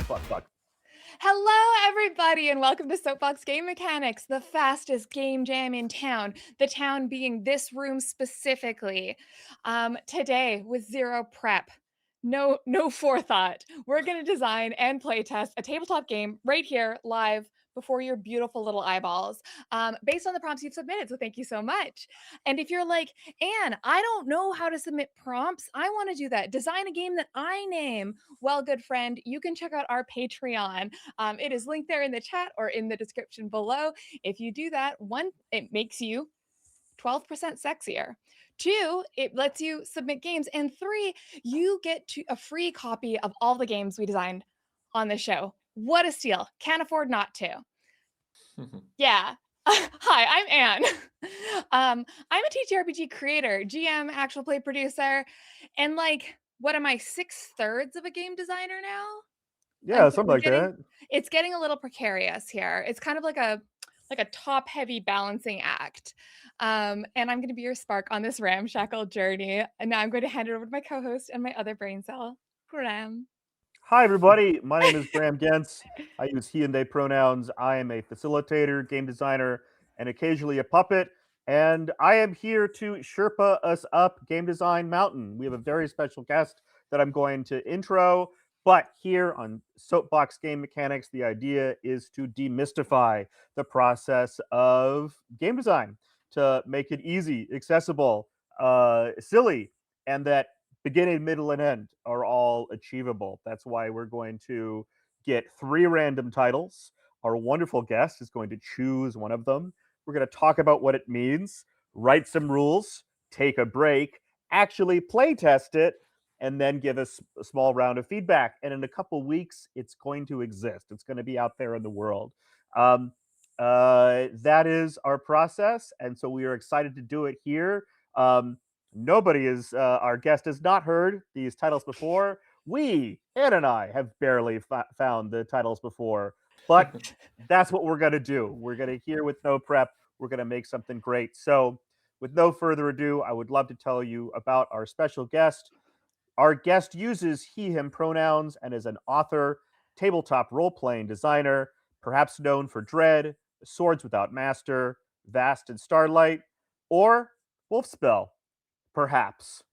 Fuck. Hello, everybody, and welcome to Soapbox Game Mechanics, the fastest game jam in town. The town being this room specifically. Today, with zero prep, no forethought, we're going to design and playtest a tabletop game right here, live, before your beautiful little eyeballs, based on the prompts you've submitted. So thank you so much. And if you're like, Anne, I don't know how to submit prompts, I want to do that. Design a game that I name. Well, good friend, you can check out our Patreon. It is linked there in the chat or in the description below. If you do that, one, it makes you 12% sexier. Two, it lets you submit games. And three, you get a free copy of all the games we designed on the show. What a steal. Can't afford not to. Yeah. Hi, I'm Anne. I'm a TTRPG creator, GM, actual play producer, and what am I, 6/3 of a game designer now? Yeah, something like that. It's getting a little precarious here. It's kind of like a top-heavy balancing act. And I'm going to be your spark on this ramshackle journey. And now I'm going to hand it over to my co-host and my other brain cell, Graham. Hi, everybody. My name is Graham Gentz. I use he and they pronouns. I am a facilitator, game designer, and occasionally a puppet. And I am here to Sherpa us up Game Design Mountain. We have a very special guest that I'm going to intro. But here on Soapbox Game Mechanics, the idea is to demystify the process of game design, to make it easy, accessible, silly, and that beginning, middle, and end are all achievable. That's why we're going to get 3 random titles. Our wonderful guest is going to choose one of them. We're going to talk about what it means, write some rules, take a break, actually play test it, and then give us a small round of feedback. And in a couple weeks, it's going to exist. It's going to be out there in the world. That is our process. And so we are excited to do it here. Nobody is, our guest has not heard these titles before. We, Ann and I, have barely found the titles before, but that's what we're going to do. We're going to hear with no prep. We're going to make something great. So, with no further ado, I would love to tell you about our special guest. Our guest uses he, him pronouns and is an author, tabletop role playing designer, perhaps known for Dread, Swords Without Master, Vast and Starlight, or Wolfspell. Perhaps.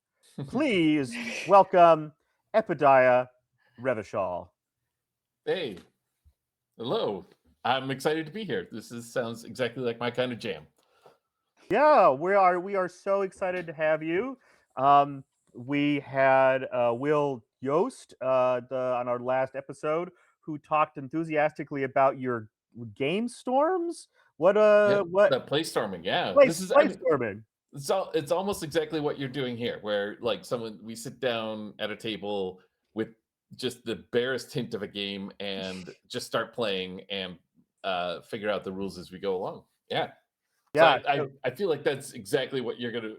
Please welcome Epidiah Ravachol. Hey, hello. I'm excited to be here. Sounds exactly like my kind of jam. Yeah, we are so excited to have you. We had Will Yost on our last episode, who talked enthusiastically about your game storms. What The play storming, yeah. play storming? It's almost exactly what you're doing here, where we sit down at a table with just the barest hint of a game and just start playing and figure out the rules as we go along. Yeah. Yeah, So I feel like that's exactly what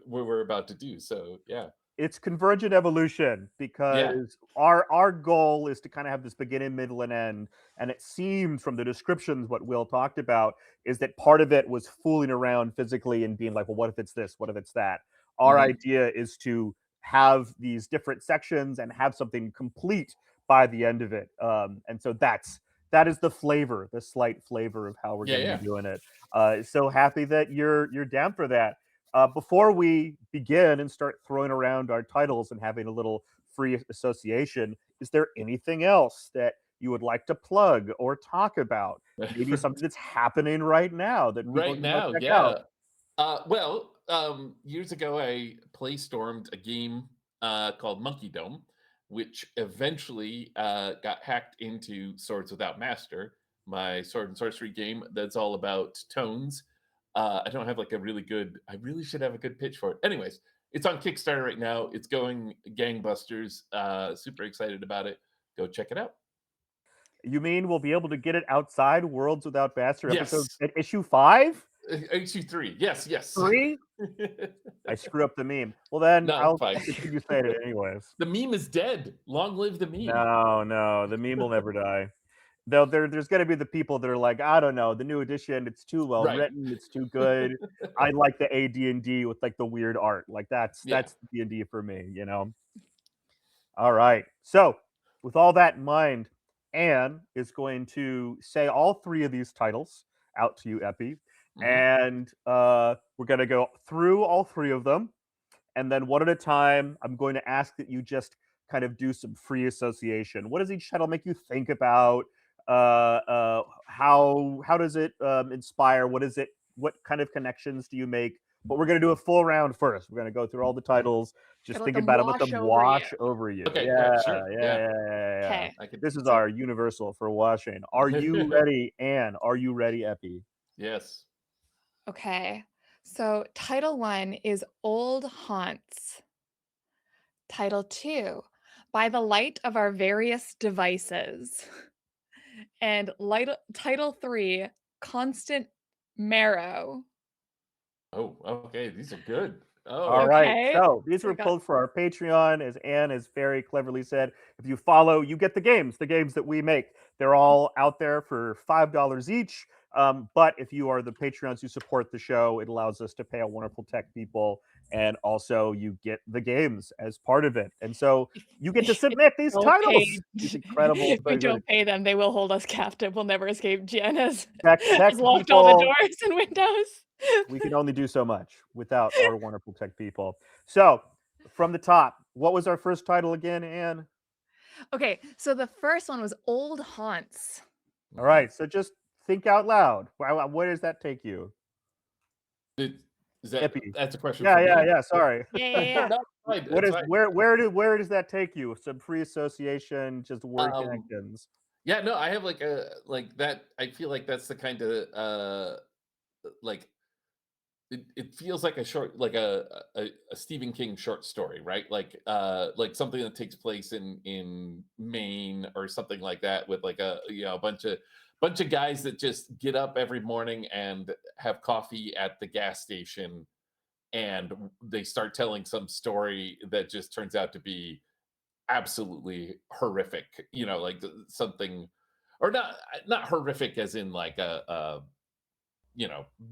we're about to do. So yeah. it's convergent evolution, Yeah. because our goal is to kind of have this beginning, middle, and end. And it seemed from the descriptions, what Will talked about is that part of it was fooling around physically and being like, well, what if it's this? What if it's that? Our Mhm. idea is to have these different sections and have something complete by the end of it. And so that is the flavor, the slight flavor of how we're Yeah, going to yeah. be doing it. So happy that you're down for that. Before we begin and start throwing around our titles and having a little free association, is there anything else that you would like to plug or talk about? Maybe something that's happening right now that people Right can go now, check out. yeah. Years ago, I play stormed a game called Monkey Dome, which eventually got hacked into Swords Without Master, my sword and sorcery game that's all about tones. I don't have like a really good, I really should have a good pitch for it. Anyways, it's on Kickstarter right now. It's going gangbusters. Super excited about it. Go check it out. You mean we'll be able to get it outside Worlds Without Master episode Yes. at issue 5? Issue 3. Yes. 3? I screw up the meme. Well, then No, I'll fine. continue saying it anyways. The meme is dead. Long live the meme. No, the meme will never die. Though there's going to be the people that are like, I don't know, the new edition, it's too well Right. written, it's too good. I like the AD&D with like the weird art. Like Yeah. that's D&D for me, you know. All right. So, with all that in mind, Anne is going to say all three of these titles out to you, Eppy, Hmm. and we're going to go through all three of them, and then one at a time, I'm going to ask that you just kind of do some free association. What does each title make you think about? How does it inspire? What is it? What kind of connections do you make? But we're going to do a full round first. We're going to go through all the titles, just Gonna let think them about them, let wash them over you. wash over you. Okay, Yeah, sure. yeah, Yeah. yeah, yeah, yeah. Okay. I could. This is So our universal for washing. Are you ready, Anne? Are you ready, Eppy? Yes. okay. So title 1 is Old Haunts. Title 2, By the Light of Our Various Devices. And title 3, Constant Marrow. Oh, okay. These are good. All Oh, right. Okay. So these So were we got pulled for our Patreon, as Anne has very cleverly said. If you follow, you get the games that we make. They're all out there for $5 each. But if you are the Patreons who support the show, it allows us to pay our wonderful tech people, and also you get the games as part of it. And so if, you get to if submit these we don't titles, pay these incredible, if we very good don't pay them, they will hold us captive. We'll never escape. Jen has, tech has locked all the people. doors and windows. We can only do so much without our wonderful tech people. So, from the top, what was our first title again, Anne? Okay, so the first one was Old Haunts. All mhm. right, so just think out loud. Where does that take you? Did- Epi. that's a question Yeah, for yeah, me? yeah. Sorry. Yeah, yeah, yeah. No, it's fine. What It's is fine. where does that take you? Some free association, just word Um, connections. yeah, no, I have like a like that. I feel like that's the kind of like it feels like a short like a Stephen King short story, right? Like something that takes place in Maine or something like that with like a a bunch of guys that just get up every morning and have coffee at the gas station, and they start telling some story that just turns out to be absolutely horrific, like something, or not horrific as in like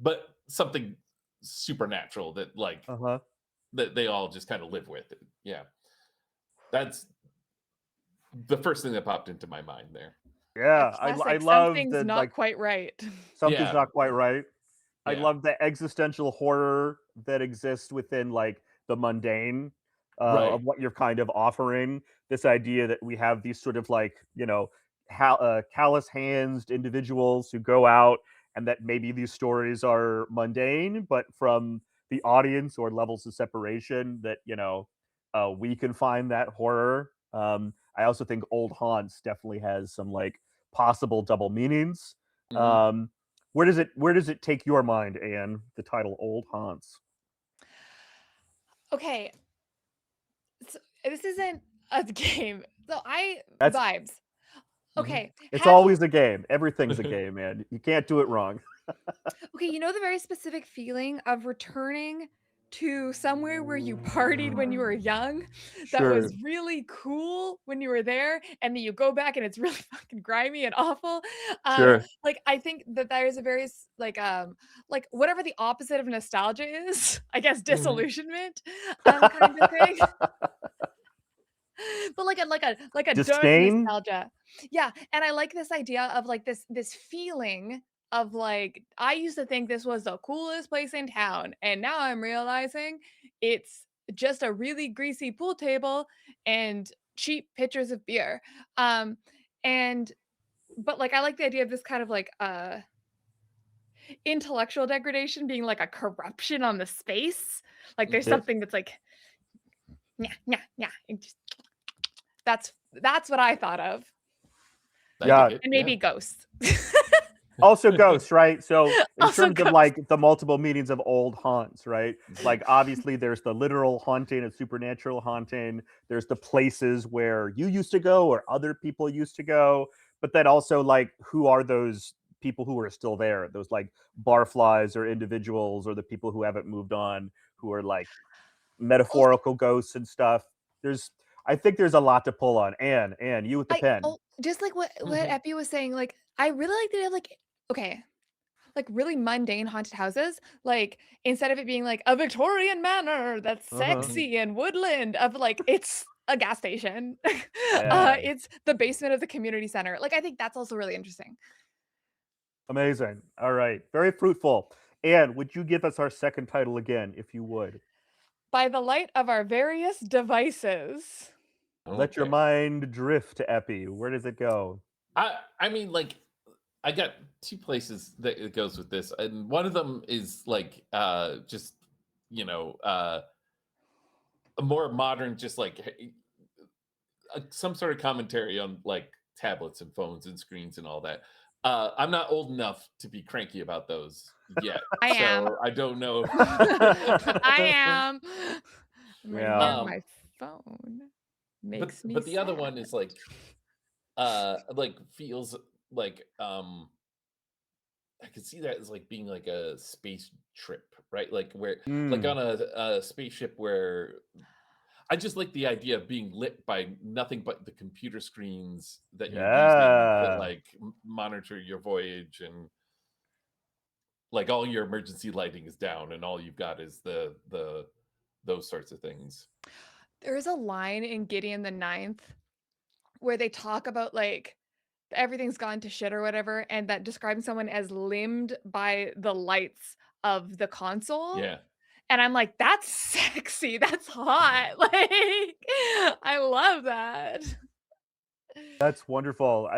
but something supernatural that like Uh huh. that they all just kind of live with. Yeah, that's the first thing that popped into my mind there. A Yeah, I classic love something's the not like quite right. something's Yeah, not quite right. I yeah, love the existential horror that exists within like the mundane of right. what you're kind of offering. This idea that we have these sort of like callous hands individuals who go out, and that maybe these stories are mundane, but from the audience or levels of separation that we can find that horror. I also think Old Haunts definitely has some like possible double meanings. Hmm. Um, where does it take your mind, Anne? The title Old Haunts. Okay, so this isn't a game. So I That's vibes. Hmm. Okay, it's have you always a game. Everything's a game, man. You can't do it wrong. okay, you know the very specific feeling of returning to somewhere where you partied when you were young that was Sure, really cool when you were there, and then you go back and it's really fucking grimy and awful. sure. Like I think that there's a very like whatever the opposite of nostalgia is, I guess Hmm. disillusionment kind of thing. But like a dark Disdain. nostalgia. Yeah, and I like this idea of like this feeling of like I used to think this was the coolest place in town, and now I'm realizing it's just a really greasy pool table and cheap pitchers of beer. Um and but like I like the idea of this kind of like intellectual degradation being like a corruption on the space. Like there's Hmm. It, something that's like yeah, yeah, yeah. That's what I thought of. I dig yeah. it. And Yeah. maybe ghosts. Also ghosts, right? So in Also terms of ghosts. like the multiple meanings of old haunts, right? Like obviously there's the literal haunting and supernatural haunting. There's the places where you used to go or other people used to go, but then also like who are those people who are still there? Those like barflies or individuals or the people who haven't moved on who are like Also, metaphorical ghosts and stuff. There's I think there's a lot to pull on. Anne, you with the pen. just like what Hmm. Eppy was saying, like, I really like the idea of, like okay, like, really mundane haunted houses, like, instead of it being, like, a Victorian manor that's Uh-huh. Hmm. sexy and woodland, of, like, it's a gas station. Yeah. It's the basement of the community center. Like, I think that's also really interesting. Amazing. All right. Very fruitful. And would you give us our second title again, if you would? By the light of our various devices. Let your Okay. mind drift to Eppy. Where does it go? I mean, like, I got two places that it goes with this, and one of them is like just you know a more modern, just like some sort of commentary on like tablets and phones and screens and all that. I'm not old enough to be cranky about those yet, I am. so I don't know. I am. I'm right here on Yeah. my phone. but Makes me but the other sad. one is like feels like I could see that as like being like a space trip, right? Like where like Mm. on a spaceship where I just like the idea of being lit by nothing but the computer screens that you're using to Yeah. like monitor your voyage, and like all your emergency lighting is down and all you've got is the those sorts of things. There is a line in Gideon the Ninth where they talk about like everything's gone to shit or whatever, and that describing someone as limbed by the lights of the console. Yeah. And I'm like, that's sexy. That's hot. Like, I love that. That's wonderful.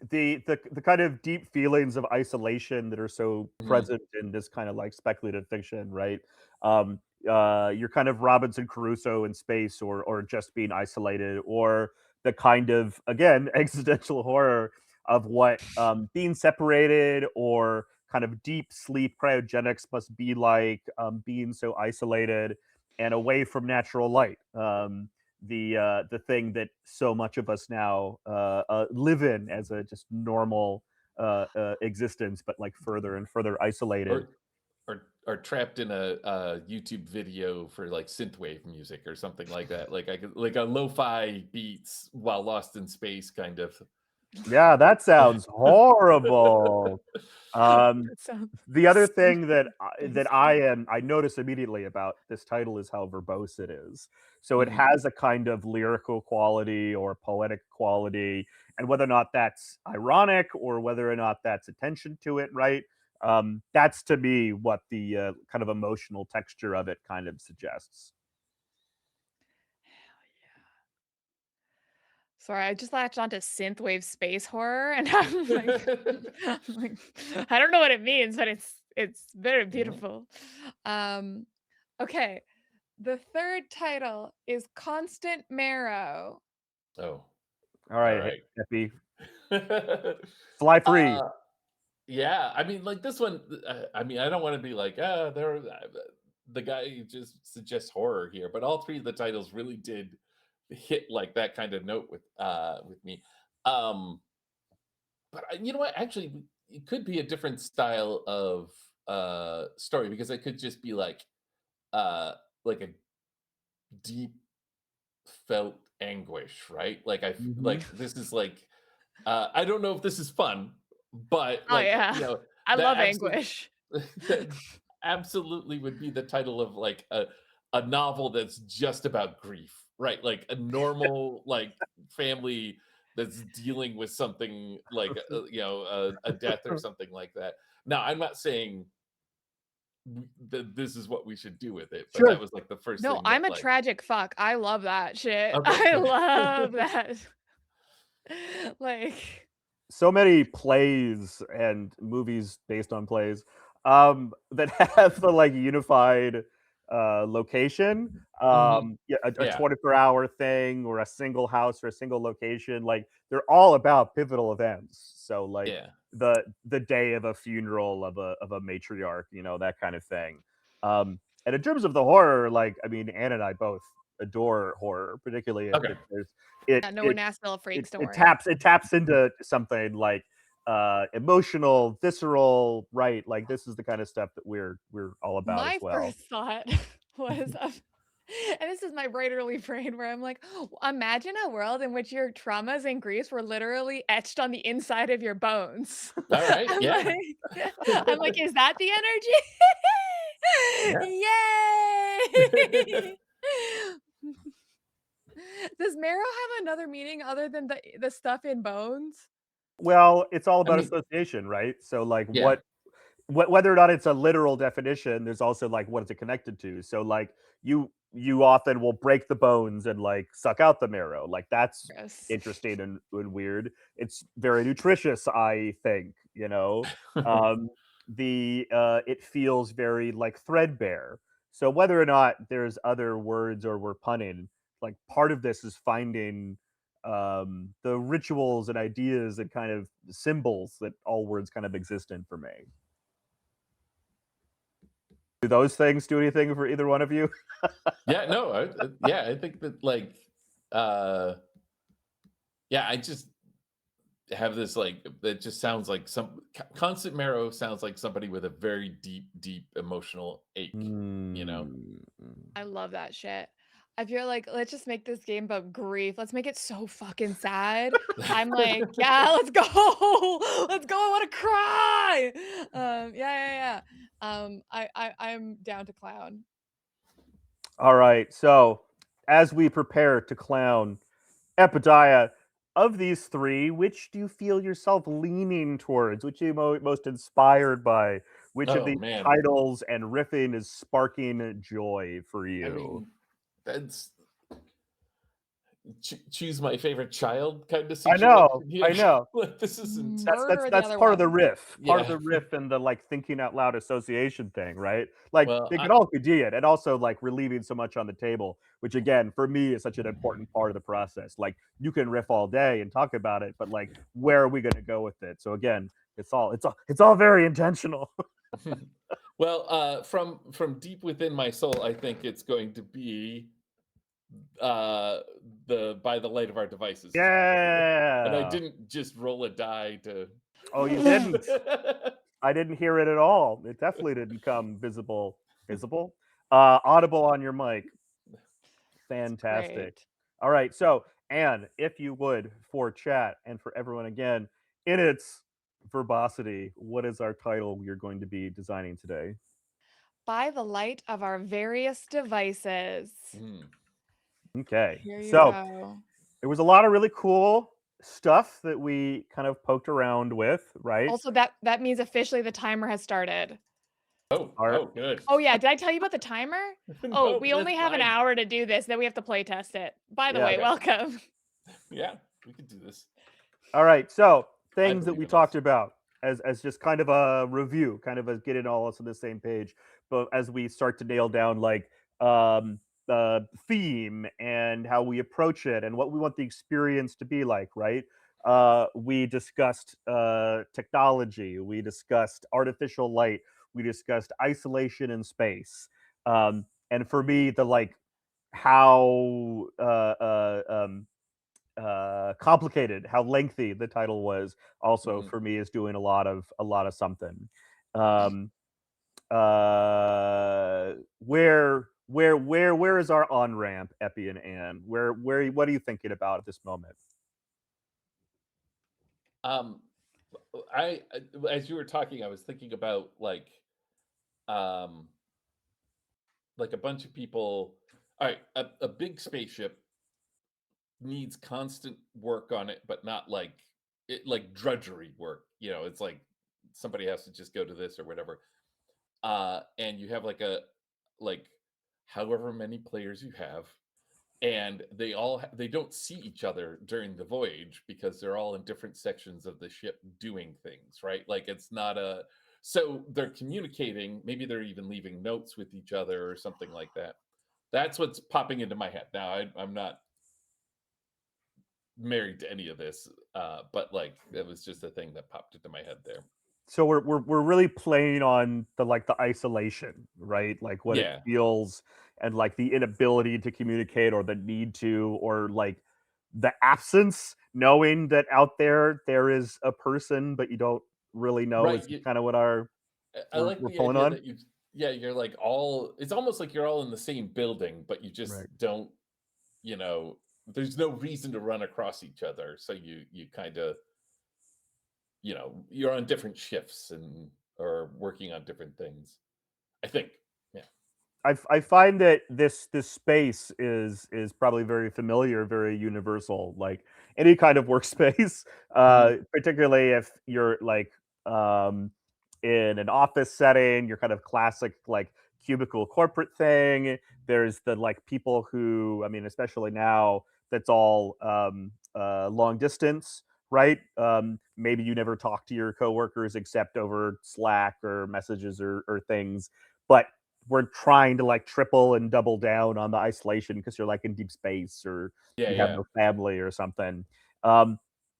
The kind of deep feelings of isolation that are so Mhm. present in this kind of like speculative fiction, right? You're kind of Robinson Crusoe in space, or just being isolated, or the kind of again existential horror of what being separated or kind of deep sleep cryogenics must be like, being so isolated and away from natural light. The thing that so much of us now live in as a just normal existence, but like further and further isolated. or or trapped in a YouTube video for like synthwave music or something like that. Like I could like a lo-fi beats while lost in space kind of. Yeah, that sounds horrible. Um, That sounds the other so thing that basement. I notice immediately about this title is how verbose it is. So it Mhm. has a kind of lyrical quality or poetic quality, and whether or not that's ironic or whether or not that's attention to it, right? That's to me what the kind of emotional texture of it kind of suggests. Sorry, I just latched onto synthwave space horror, and I'm like, I don't know what it means, but it's very Mhm. beautiful. Um, okay, the third title is Constant Marrow. Oh, All all right, right. Eppy, fly free. uh yeah, I mean like this one I mean I don't want to be like there the guy who just suggests horror here, but all three of the titles really did hit like that kind of note with me. Um but you know what? Actually, it could be a different style of story because it could just be uh like a deep felt anguish, right? Mhm. Like this is like I don't know if this is fun, but Oh like, yeah, you know, I that love absolutely anguish. that absolutely would be the title of like a novel that's just about grief, right? Like a normal like family that's dealing with something like you know a death or something like that. Now, I'm not saying that this is what we should do with it, but that Sure. was like the first No, thing that I'm a like tragic fuck. I love that shit. okay. I love that. Like, So many plays and movies based on plays that have the like unified location, Mhm. yeah, a Yeah, 24-hour thing or a single house or a single location, like they're all about pivotal events. So like yeah. the day of a funeral of a matriarch, that kind of thing. And in terms of the horror, like, I mean, Anne and I both adore horror, particularly if Okay. there's it yeah, no it one asked Bill Freaks, don't it worry. taps into something like emotional, visceral, right? Like this is the kind of stuff that we're all about as My well. first thought was of and this is my bright early brain where I'm like, imagine a world in which your traumas and griefs were literally etched on the inside of your bones. All right. I'm Yeah. like, I'm like, is that the Yeah. energy? Yay! Does marrow have another meaning other than the stuff in bones? Well, it's all I about mean, association, right? So, like, yeah. whether or not it's a literal definition, there's also like what is it connected to. So, like, you often will break the bones and like suck out the marrow. Like that's Gross. interesting and weird. It's very nutritious, I think. Um, the it feels very like threadbare. So whether or not there's other words or we're punning, like part of this is finding the rituals and ideas and kind of symbols that all words kind of exist in for me. Do those things do anything for either one of you? Yeah, no, yeah, I think that like, uh, yeah, I just have this like that just sounds like constant marrow sounds like somebody with a very deep emotional ache, you know? Mm. I love that shit. I feel like let's just make this game about grief. Let's make it so fucking sad. I'm like, yeah, let's go. Let's go. I want to cry. Yeah. I'm down to clown. All right. So, as we prepare to clown Epidiah, of these three, which do you feel yourself leaning towards? Which are you most inspired by? Which of Oh these man. titles and riffing is sparking joy for I you? mean, that's choose my favorite child kind of I know. situation here. I know. Like this isn't. That's that's Murder the that's other part of the one. riff. Part of Yeah. the riff and the, like, thinking out loud association thing, right? Like, Well, they could all be it, and also, like, we're leaving so much on the table, which again, for me, is such an important part of the process. Like, you can riff all day and talk about it, but, like, where are we gonna go with it? So again, it's all very intentional. well, from deep within my soul, I think it's going to be uh the by the light of our devices. And I Yeah. didn't just roll a die to. Oh, you didn't. I didn't hear it at all. It definitely didn't come visible. Visible? Audible on your mic. Fantastic. Great. All right. So, Anne, if you would, for chat and for everyone again, in its verbosity, what is our title you're going to be designing today? By the light of our various devices. Hmm. Okay. Here you So, go. there was a lot of really cool stuff that we kind of poked around with, right? Also, that means officially the timer has started. Our Oh, good. Oh, yeah, did I tell you about the timer? Oh, No, we that's only have an fine. hour to do this, then we have to play test it. By the yeah. way, Okay. welcome. Yeah, we could do this. All right. So, I things that believe we in us. talked about as just kind of a review, kind of as getting all us on the same page. But as we start to nail down like the theme and how we approach it and what we want the experience to be like, right? We discussed technology, we discussed artificial light, we discussed isolation in space. And for me, the like how complicated, how lengthy the title was, also Mhm. for me is doing a lot of something. Um, where is our on ramp, Eppy and Anne? What are you thinking about at this moment? Um, as you were talking, I was thinking about um, like a bunch of people. All right, a big spaceship needs constant work on it, but not like drudgery work. You know, it's like somebody has to just go to this or whatever. And you have like however many players you have, and they don't see each other during the voyage because they're all in different sections of the ship doing things, right? Like it's not a so they're communicating, maybe they're even leaving notes with each other or something like that. That's what's popping into my head now. I'm not married to any of this, but like it was just a thing that popped into my head there. So we're really playing on the isolation, right? Like what it Yeah, feels and like the inability to communicate or the need to or like the absence, knowing that out there is a person, but you don't really know right. is kind of what our I we're like we're the pulling idea on. that yeah, you're like all, it's almost like you're all in the same building, but you just Right. don't, you know, there's no reason to run across each other. So you kind of, you're on different shifts and or working on different things. I think. Yeah. I find that this space is probably very familiar, very universal. Like any kind of workspace, particularly if you're like um, in an office setting, your kind of classic like cubicle corporate thing. There's the like people who, I mean, especially now, that's all long distance, right? Maybe you never talk to your coworkers except over Slack or messages or things, but we're trying to like triple and double down on the isolation because you're like in deep space or Yeah, you have yeah. no family or something. Um,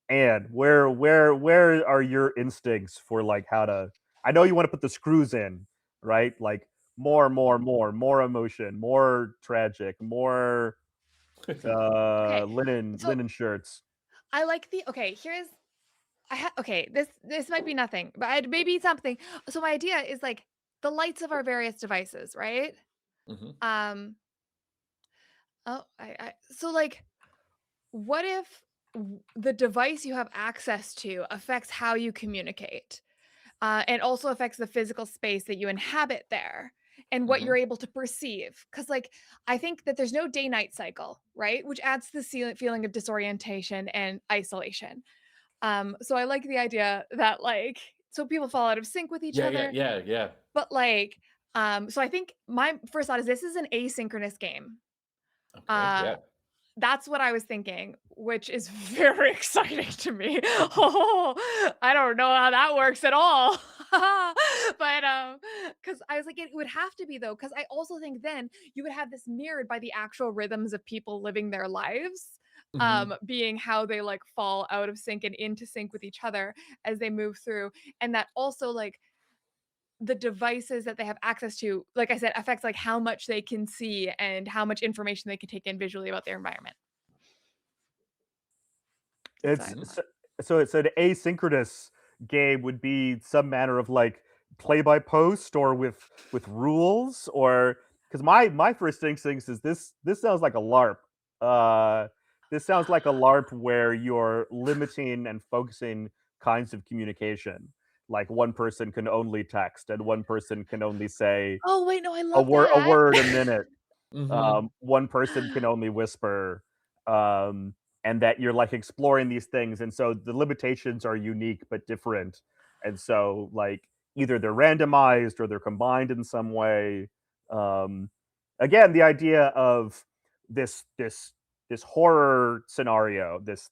and where are your instincts for like how to? I know you want to put the screws in, right? Like more emotion, more tragic, more Okay, so linen shirts. I like the okay. Here's okay. This might be nothing, but maybe something. So my idea is like the lights of our various devices, right? hmm Um. Oh, so like, what if the device you have access to affects how you communicate? And also affects the physical space that you inhabit there and what hmm you're able to perceive. Because, like, I think that there's no day night cycle, right? Which adds to the feeling of disorientation and isolation. So I like the idea that, like, so people fall out of sync with each Yeah, yeah, other, yeah, yeah. but like, so I think my first thought is this is an asynchronous game. Okay, Uh, yeah. that's what I was thinking, which is very exciting to me. Oh, I don't know how that works at all. But, because I was like, it would have to be though, because I also think then you would have this mirrored by the actual rhythms of people living their lives, hmm being how they, like, fall out of sync and into sync with each other as they move through, and that also, like, the devices that they have access to, like I said, affects, like, how much they can see and how much information they can take in visually about their environment. That's what I It's thought. so it's an asynchronous game would be some manner of like play by post or with rules or because my first instinct is this sounds like a LARP. Uh, this sounds like a LARP where you're limiting and focusing kinds of communication. Like one person can only text and one person can only say Oh, wait, no, I love a that. word a minute. hmm One person can only whisper, um, and that you're like exploring these things, and so the limitations are unique but different, and so like either they're randomized or they're combined in some way. Um, Again, the idea of this this this horror scenario, this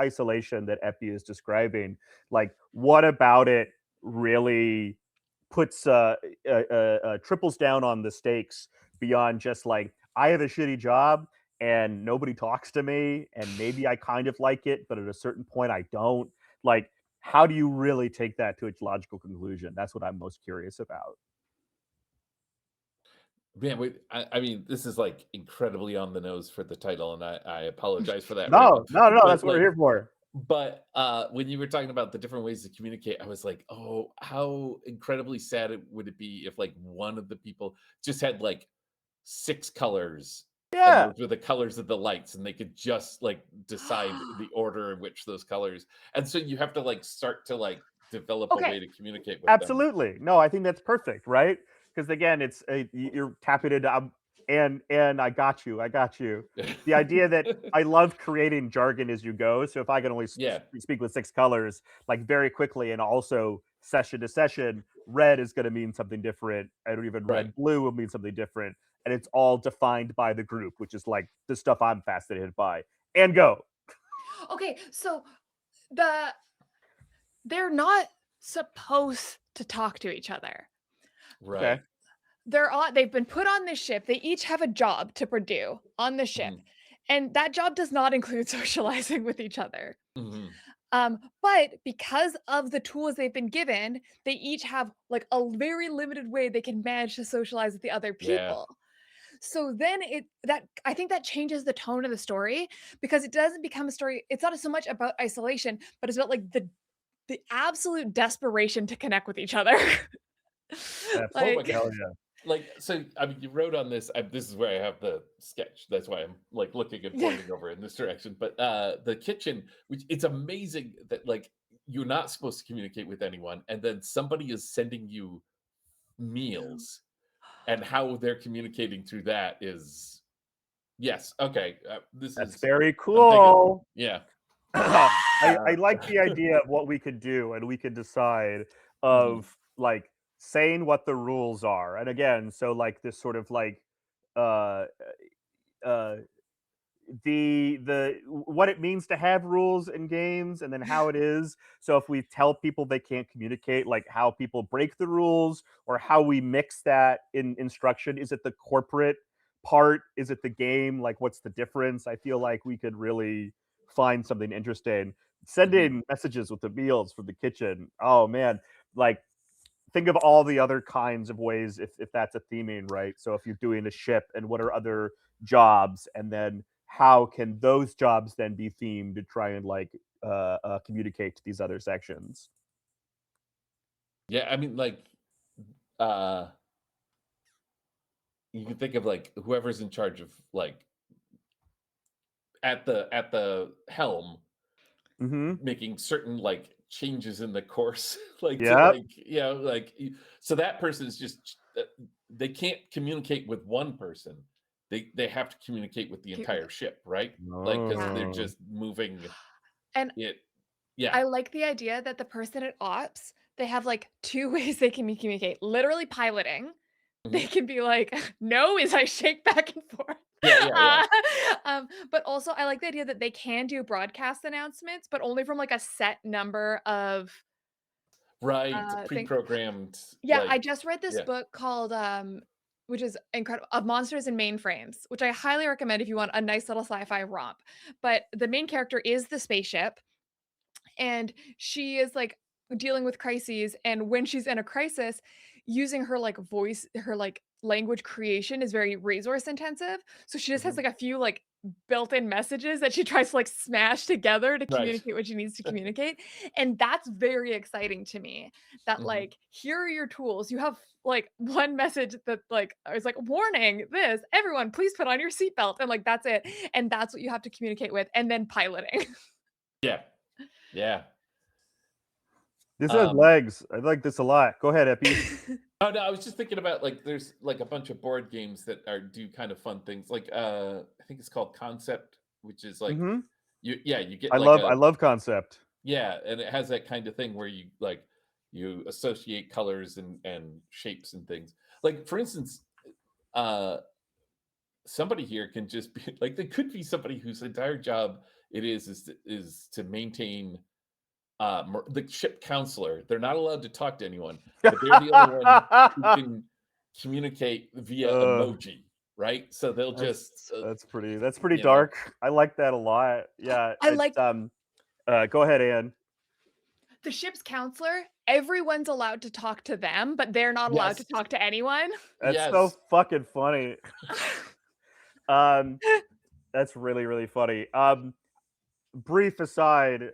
isolation that Eppy is describing, like what about it really puts triples down on the stakes beyond just like I have a shitty job and nobody talks to me and maybe I kind of like it, but at a certain point I don't. Like, how do you really take that to its logical conclusion? That's what I'm most curious about. Man, wait, I mean, this is like incredibly on the nose for the title, and I apologize for that right now. No, that's But what we're like, here for. when you were talking about the different ways to communicate, I was like, oh, how incredibly sad it would it be if like one of the people just had like six colors, and Yeah. those were the colors of the lights, and they could just like decide the order in which those colors. And so you have to like start to like develop a Okay, way to communicate with them. Absolutely. No, I think that's perfect, right? Because again, it's you're tapping into and I got you. I got you. The idea that I love creating jargon as you go. So if I can only Yeah, speak with six colors, like very quickly, and also session to session, red is going to mean something different. I don't even right. red blue will mean something different, and it's all defined by the group, which is like the stuff I'm fascinated by. And go. okay, so the they're not supposed to talk to each other. Okay. Right. They've been put on this ship. They each have a job to do on the ship. Mhm, And that job does not include socializing with each other. mhm. But because of the tools they've been given, they each have like a very limited way they can manage to socialize with the other Yeah. people. So then I think that changes the tone of the story because it doesn't become a story. It's not so much about isolation, but it's about like the absolute desperation to connect with each other. Oh my Absolutely. Like, Hell god. yeah. Like, so, I mean, you wrote on this. This is where I have the sketch. That's why I'm like looking and yeah. pointing over in this direction. But the kitchen, which it's amazing that like you're not supposed to communicate with anyone, and then somebody is sending you meals and how they're communicating through that is yes. Okay, this That's is very I'm digging. cool. Yeah. I like the idea of what we could do, and we could decide Mhm. of like saying what the rules are. And again, so like this sort of like uh uh the what it means to have rules in games and then how it is. So if we tell people they can't communicate, like how people break the rules or how we mix that in instruction. Is it the corporate part? Is it the game? Like what's the difference? I feel like we could really find something interesting. Send Mhm. in messages with the meals from the kitchen. Oh man, like think of all the other kinds of ways if that's a theming, right? So if you're doing a ship and what are other jobs, and then how can those jobs then be themed to try and like communicate to these other sections? Yeah, I mean, like, uh, you can think of like whoever's in charge of like at the helm Mm-hmm. making certain like changes in the course, like to Yep. like like so that person is just they can't communicate with one person. They have to communicate with the entire ship, right? Like because Yeah. they're Oh. just moving And it. Yeah. I like the idea that the person at ops, they have like two ways they can communicate. Literally piloting. They Mhm. can be like, no, as I shake back and forth. Yeah, yeah, yeah. Uh, but also, I like the idea that they can do broadcast announcements, but only from like a set number of Right. thing. Pre-programmed, Yeah, I like, just read this yeah. book called which is incredible, of monsters and mainframes, which I highly recommend if you want a nice little sci-fi romp. But the main character is the spaceship, and she is like dealing with crises, and when she's in a crisis, using her like voice, her like language creation is very resource intensive, so she just has Mhm. like a few like built-in messages that she tries to like smash together to Right. communicate what she needs to communicate. And that's very exciting to me, that Mhm. like here are your tools, you have like one message that like is like warning this, everyone please put on your seatbelt, and like that's it, and that's what you have to communicate with, and then piloting. Yeah. Yeah. This has Um, legs. I like this a lot. Go ahead, Eppy. oh no, I was just thinking about like there's like a bunch of board games that are do kind of fun things. Like I think it's called Concept, which is like Mm-hmm. you get I like love a I love concept. yeah, and it has that kind of thing where you like you associate colors and shapes and things. Like for instance, uh somebody here can just be like there could be somebody whose entire job it is to maintain the ship counselor. They're not allowed to talk to anyone, but they're the only one who can communicate via uh, emoji, right? So they'll just that's pretty you know dark. I like that a lot. Yeah, I it's like go ahead, Anne. the ship's counselor, everyone's allowed to talk to them, but they're not allowed to yes, talk to anyone. That's so yes. fucking funny. Um, that's really, really funny. Brief aside,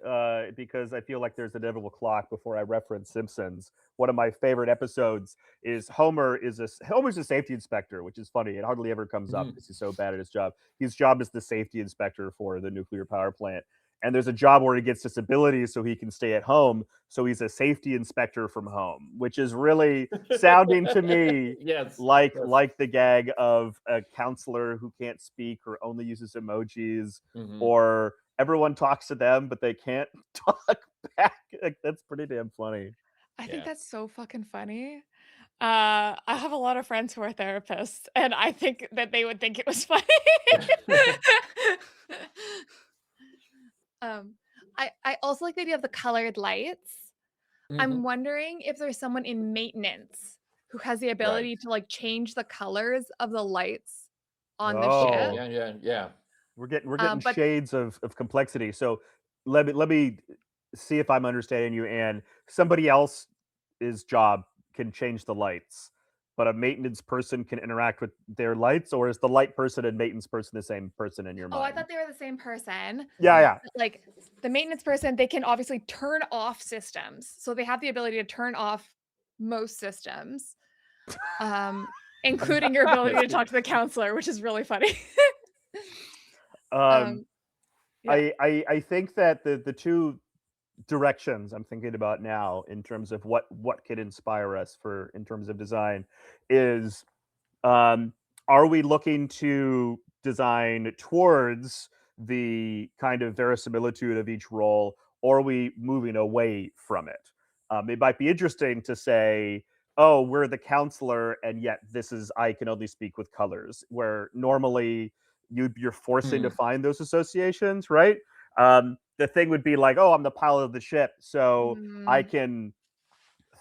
because I feel like there's an inevitable clock before I reference Simpsons. One of my favorite episodes is Homer's a safety inspector, which is funny. It hardly ever comes up Mhm, because he's so bad at his job. His job is the safety inspector for the nuclear power plant. And there's a job where he gets disabilities so he can stay at home. So he's a safety inspector from home, which is really sounding to me yes, like yes. like the gag of a counselor who can't speak or only uses emojis, Mhm. or everyone talks to them, but they can't talk back. Like, that's pretty damn funny. I think Yeah. that's so fucking funny. I have a lot of friends who are therapists, and I think that they would think it was funny. um, I also like the idea of the colored lights. I'm Mhm. wondering if there's someone in maintenance who has the Right. ability to like change the colors of the lights on the Okay, ship. Oh, yeah, yeah, yeah. we're getting But shades of complexity. So let me see if I'm understanding you. And somebody else's job can change the lights, but a maintenance person can interact with their lights, or is the light person and maintenance person the same person in your oh, I mind? thought they were the same person. Yeah, yeah. Like the maintenance person, they can obviously turn off systems. So they have the ability to turn off most systems, um, including your ability That's to good. talk to the counselor, which is really funny. um, um, yeah. I think that the two directions I'm thinking about now in terms of what could inspire us for in terms of design is Are we looking to design towards the kind of verisimilitude of each role, or are we moving away from it? It might be interesting to say, oh, we're the counselor, and yet this is I can only speak with colors, where normally you're forcing to find those associations, right? The thing would be like, oh, I'm the pilot of the ship, so I Mm, can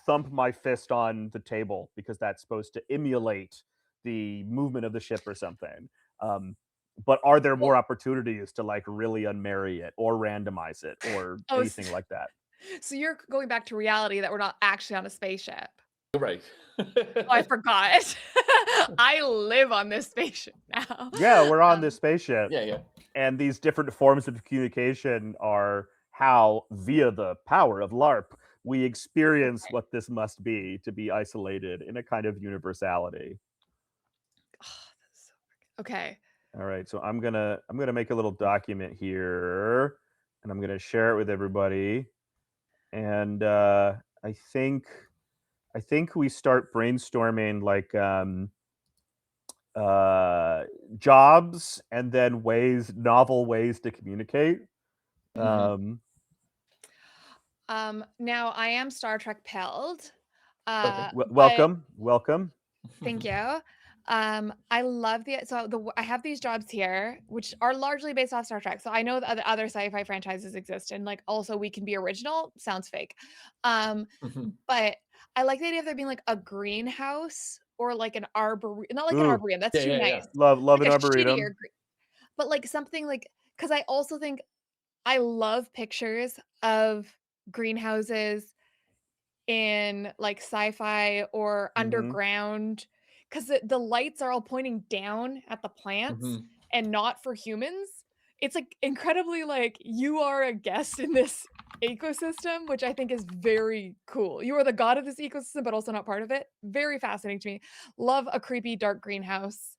thump my fist on the table because that's supposed to emulate the movement of the ship or something. Um, but are there more well, opportunities to like really unmarry it or randomize it or oh, anything like that? so you're going back to reality that we're not actually on a spaceship. Right. Oh, I forgot. I live on this spaceship now. Yeah, we're on this Um, spaceship, Yeah, yeah. and these different forms of communication are how, via the power of LARP, we experience okay. what this must be to be isolated in a kind of universality. Oh, that's so okay. All right, so I'm gonna make a little document here, and I'm gonna share it with everybody. And I think I think we start brainstorming like uh, jobs and then novel ways to communicate. Mhm. Um, Now I am Star Trek pelled, Okay. but welcome, welcome. thank you. I love I have these jobs here, which are largely based off Star Trek. So I know that other sci-fi franchises exist, and like also we can be original. Sounds fake, um, Mhm. but I like the idea of there being like a greenhouse or like an arbor, not like an Ooh, arboretum. That's Yeah, too yeah, yeah. nice. love an Like a shittier, arboretum. but like something like because I also think I love pictures of greenhouses in like sci-fi or Hmm. underground because the lights are all pointing down at the plants Mhm. and not for humans. It's like incredibly like you are a guest in this ecosystem, which I think is very cool. You are the god of this ecosystem, but also not part of it. Very fascinating to me. Love a creepy dark greenhouse.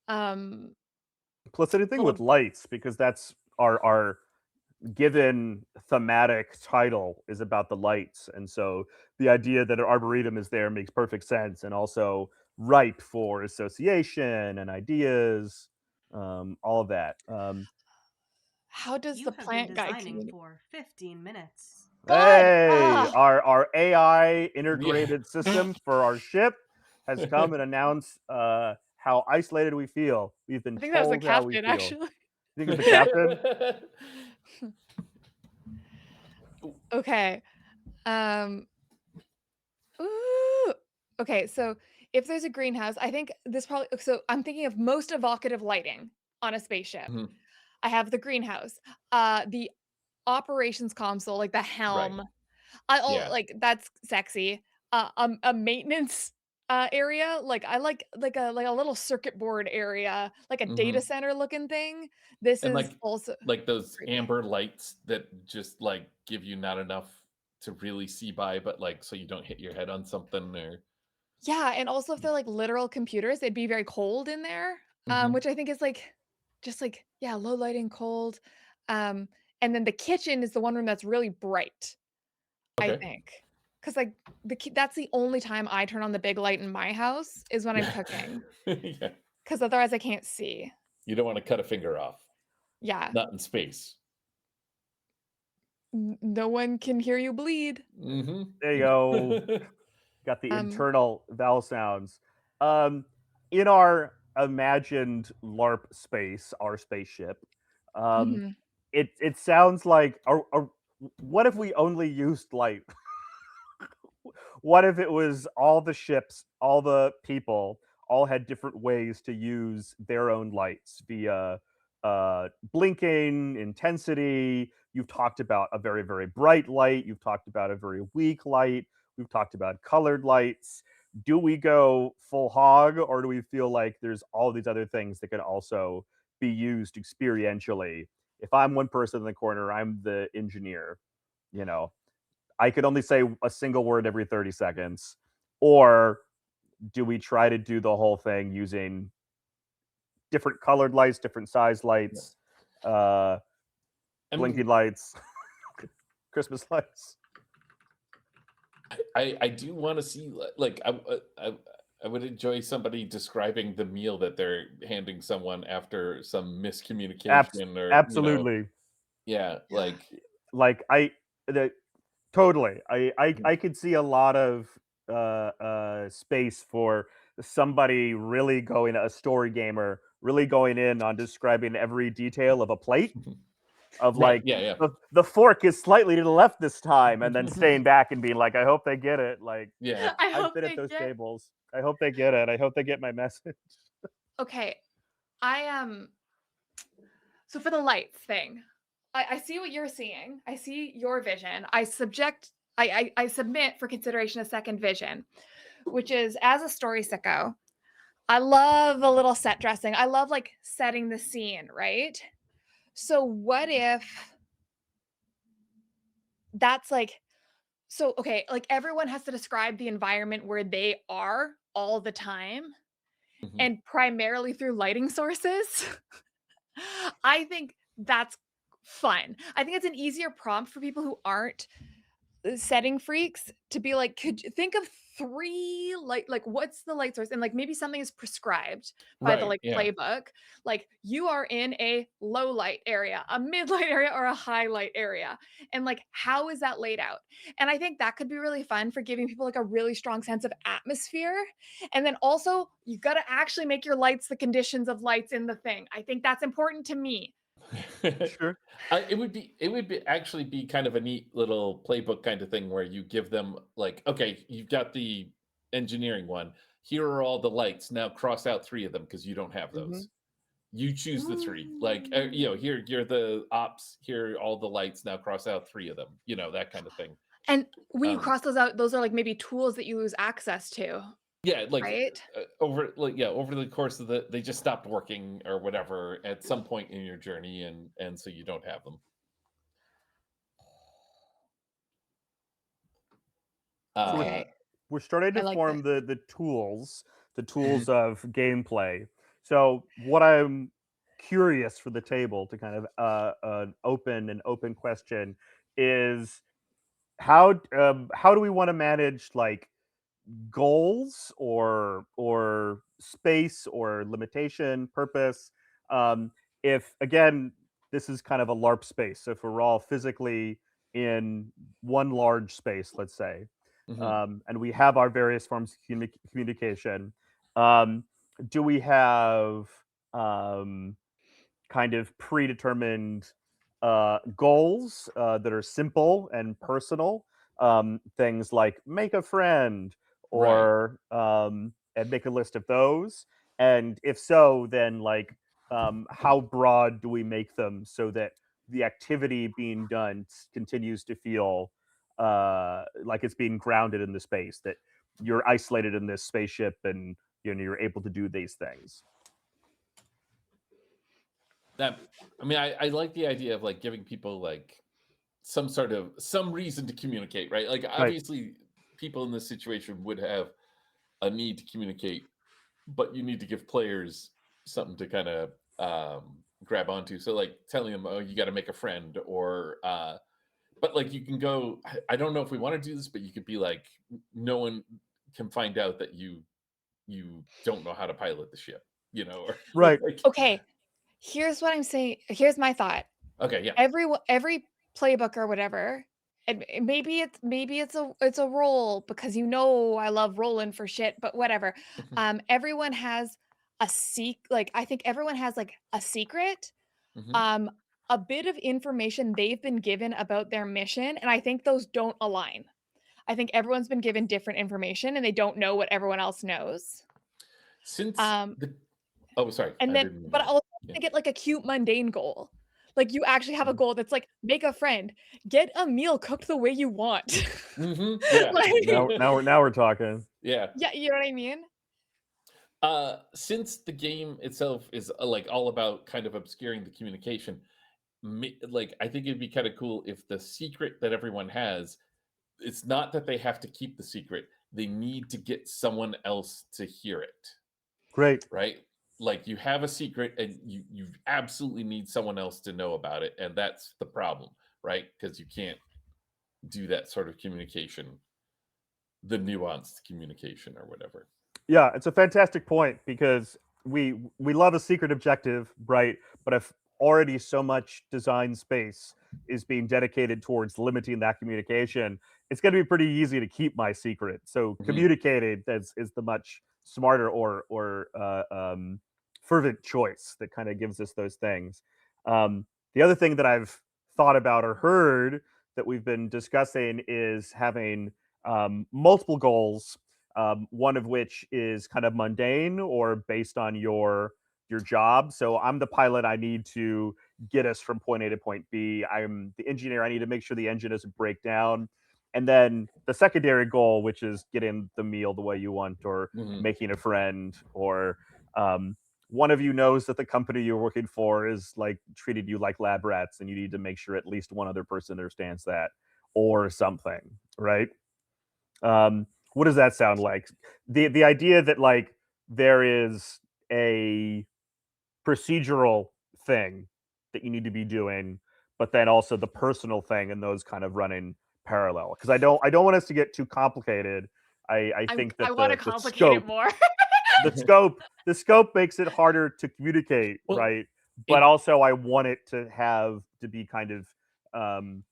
Um, Plus anything with little lights because that's our given thematic title is about the lights, and so the idea that an arboretum is there makes perfect sense, and also ripe for association and ideas, all of that. how does You the have been plant guy designing communicate? for 15 minutes. God, Hey, ah, our AI Yeah. integrated system for our ship has come and announced how isolated we feel. We've been I think that was the told how we captain feel. actually. You think it's the captain? Okay. Um, ooh. Okay, so if there's a greenhouse, I think this probably so I'm thinking of most evocative lighting on a spaceship. Mhm. I have the greenhouse, the operations console, like the Right. helm. I all Yeah. like that's sexy. A maintenance area, like I like a little circuit board area, like a data Mhm. center looking thing. This And is also like those creepy. amber lights that just like give you not enough to really see by, but like so you don't hit your head on something or Yeah, and also if they're like literal computers, they'd be very cold in there, Mhm. which I think is like just like yeah, low lighting, cold. Um, and then the kitchen is the one room that's really bright, I Okay. think, because like that's the only time I turn on the big light in my house is when I'm Yeah. cooking, Yeah. because otherwise I can't see. You don't want to cut a finger off. Yeah, Not in space. no one can hear you bleed. Mhm. There you Yeah. go. Got the Um, internal vowel sounds. Um, in our imagined LARP space, our spaceship, um, mhm. it sounds like. What if we only used light? What if it was all the ships, all the people, all had different ways to use their own lights via blinking, intensity. You've talked about a very, very bright light. You've talked about a very weak light. We've talked about colored lights. Do we go full hog, or do we feel like there's all these other things that can also be used experientially? If I'm one person in the corner, I'm the engineer, you know, I could only say a single word every 30 seconds. Or do we try to do the whole thing using different colored lights, different size Yeah. lights, uh, I blinking mean, lights, Christmas lights? I do want to see like I would enjoy somebody describing the meal that they're handing someone after some miscommunication or, Absolutely. yeah, Yeah. Like the totally. I could see a lot of space for somebody really going a story gamer really going in on describing every detail of a plate of right, like yeah, the fork is slightly to the left this time and then staying back and being like, I hope they get it. Like yeah. I I've hope been at they those get. tables. I hope they get it. I hope they get my message. Okay, I So for the lights thing, I see what you're seeing. I see your vision. I submit for consideration a second vision, which is as a story sicko. I love a little set dressing. I love like setting the scene, right? So what if that's like okay, like everyone has to describe the environment where they are all the time Mhm. and primarily through lighting sources. I think that's fun. I think it's an easier prompt for people who aren't setting freaks to be like, could you think of three like what's the light source? And like maybe something is prescribed by the Right, like yeah. playbook. Like you are in a low light area, a mid light area, or a high light area. And like how is that laid out? And I think that could be really fun for giving people like a really strong sense of atmosphere. And then also you gotta actually make your lights the conditions of lights in the thing. I think that's important to me. Sure. It would actually be kind of a neat little playbook kind of thing where you give them like, okay, you've got the engineering one. Here are all the lights. Now cross out three of them because you don't have Hmm. those. You choose the three. Like, Ooh. here you're the ops. Here are all the lights. Now cross out three of them. That kind of thing. And when you Um, cross those out, those are like maybe tools that you lose access to, yeah, like right? over the course of they just stopped working or whatever at some point in your journey, and so you don't have them. So Uh, Okay, we're starting I to like this. form the tools mhm, of gameplay. So what I'm curious for the table to kind of an open question is how do we want to manage like goals or space or limitation purpose if again this is kind of a larp space, so if we're all physically in one large space, let's say, mhm. and we have our various forms of communication, um, do we have um, kind of predetermined goals that are simple and personal. Things like make a friend Right. or and make a list of those. And if so, then like how broad do we make them so that the activity being done continues to feel like it's being grounded in the space, that you're isolated in this spaceship and you're able to do these things. That I mean, I like the idea of like giving people like some reason to communicate, right? Like Right. obviously people in this situation would have a need to communicate, but you need to give players something to kind of grab onto. So like telling them, oh, you got to make a friend, or but like you can go. I don't know if we want to do this, but you could be like, no one can find out that you don't know how to pilot the ship, or Right. like, Okay, here's what I'm saying. Here's my thought. okay, yeah. Every playbook or whatever, and maybe it's a role because I love rolling for shit, but whatever. Everyone has like I think everyone has like a secret, Hmm. um, a bit of information they've been given about their mission, and I think those don't align. I think everyone's been given different information and they don't know what everyone else knows. Since Um, the Oh, sorry, and I then didn't mean but to. also Yeah. to get like a cute mundane goal. Like you actually have a Mhm. goal that's like make a friend, get a meal cooked the way you want. Mhm. Yeah. Like Now we're talking. Yeah. yeah, you know what I mean? Since the game itself is like all about kind of obscuring the communication, like I think it'd be kind of cool if the secret that everyone has, it's not that they have to keep the secret; they need to get someone else to hear it, Great. right? Like you have a secret, and you absolutely need someone else to know about it, and that's the problem, right? Because you can't do that sort of communication, the nuanced communication or whatever. Yeah, it's a fantastic point because we love a secret objective, right? But if already so much design space is being dedicated towards limiting that communication, it's going to be pretty easy to keep my secret. So Mhm. communicating is the much smarter or fervent choice that kind of gives us those things. The other thing that I've thought about or heard that we've been discussing is having multiple goals, one of which is kind of mundane or based on your job. So I'm the pilot. I need to get us from point A to point B. I'm the engineer. I need to make sure the engine doesn't break down. And then the secondary goal, which is getting the meal the way you want, or Mhm. making a friend, or um, one of you knows that the company you're working for is like treated you like lab rats, and you need to make sure at least one other person understands that, or something, right? What does that sound like? The idea that like there is a procedural thing that you need to be doing, but then also the personal thing and those kind of running parallel. Because I don't want us to get too complicated. I think I that want to the complicate it scope more. the scope the scope makes it harder to communicate, Well, right? But it also I want it to be kind of um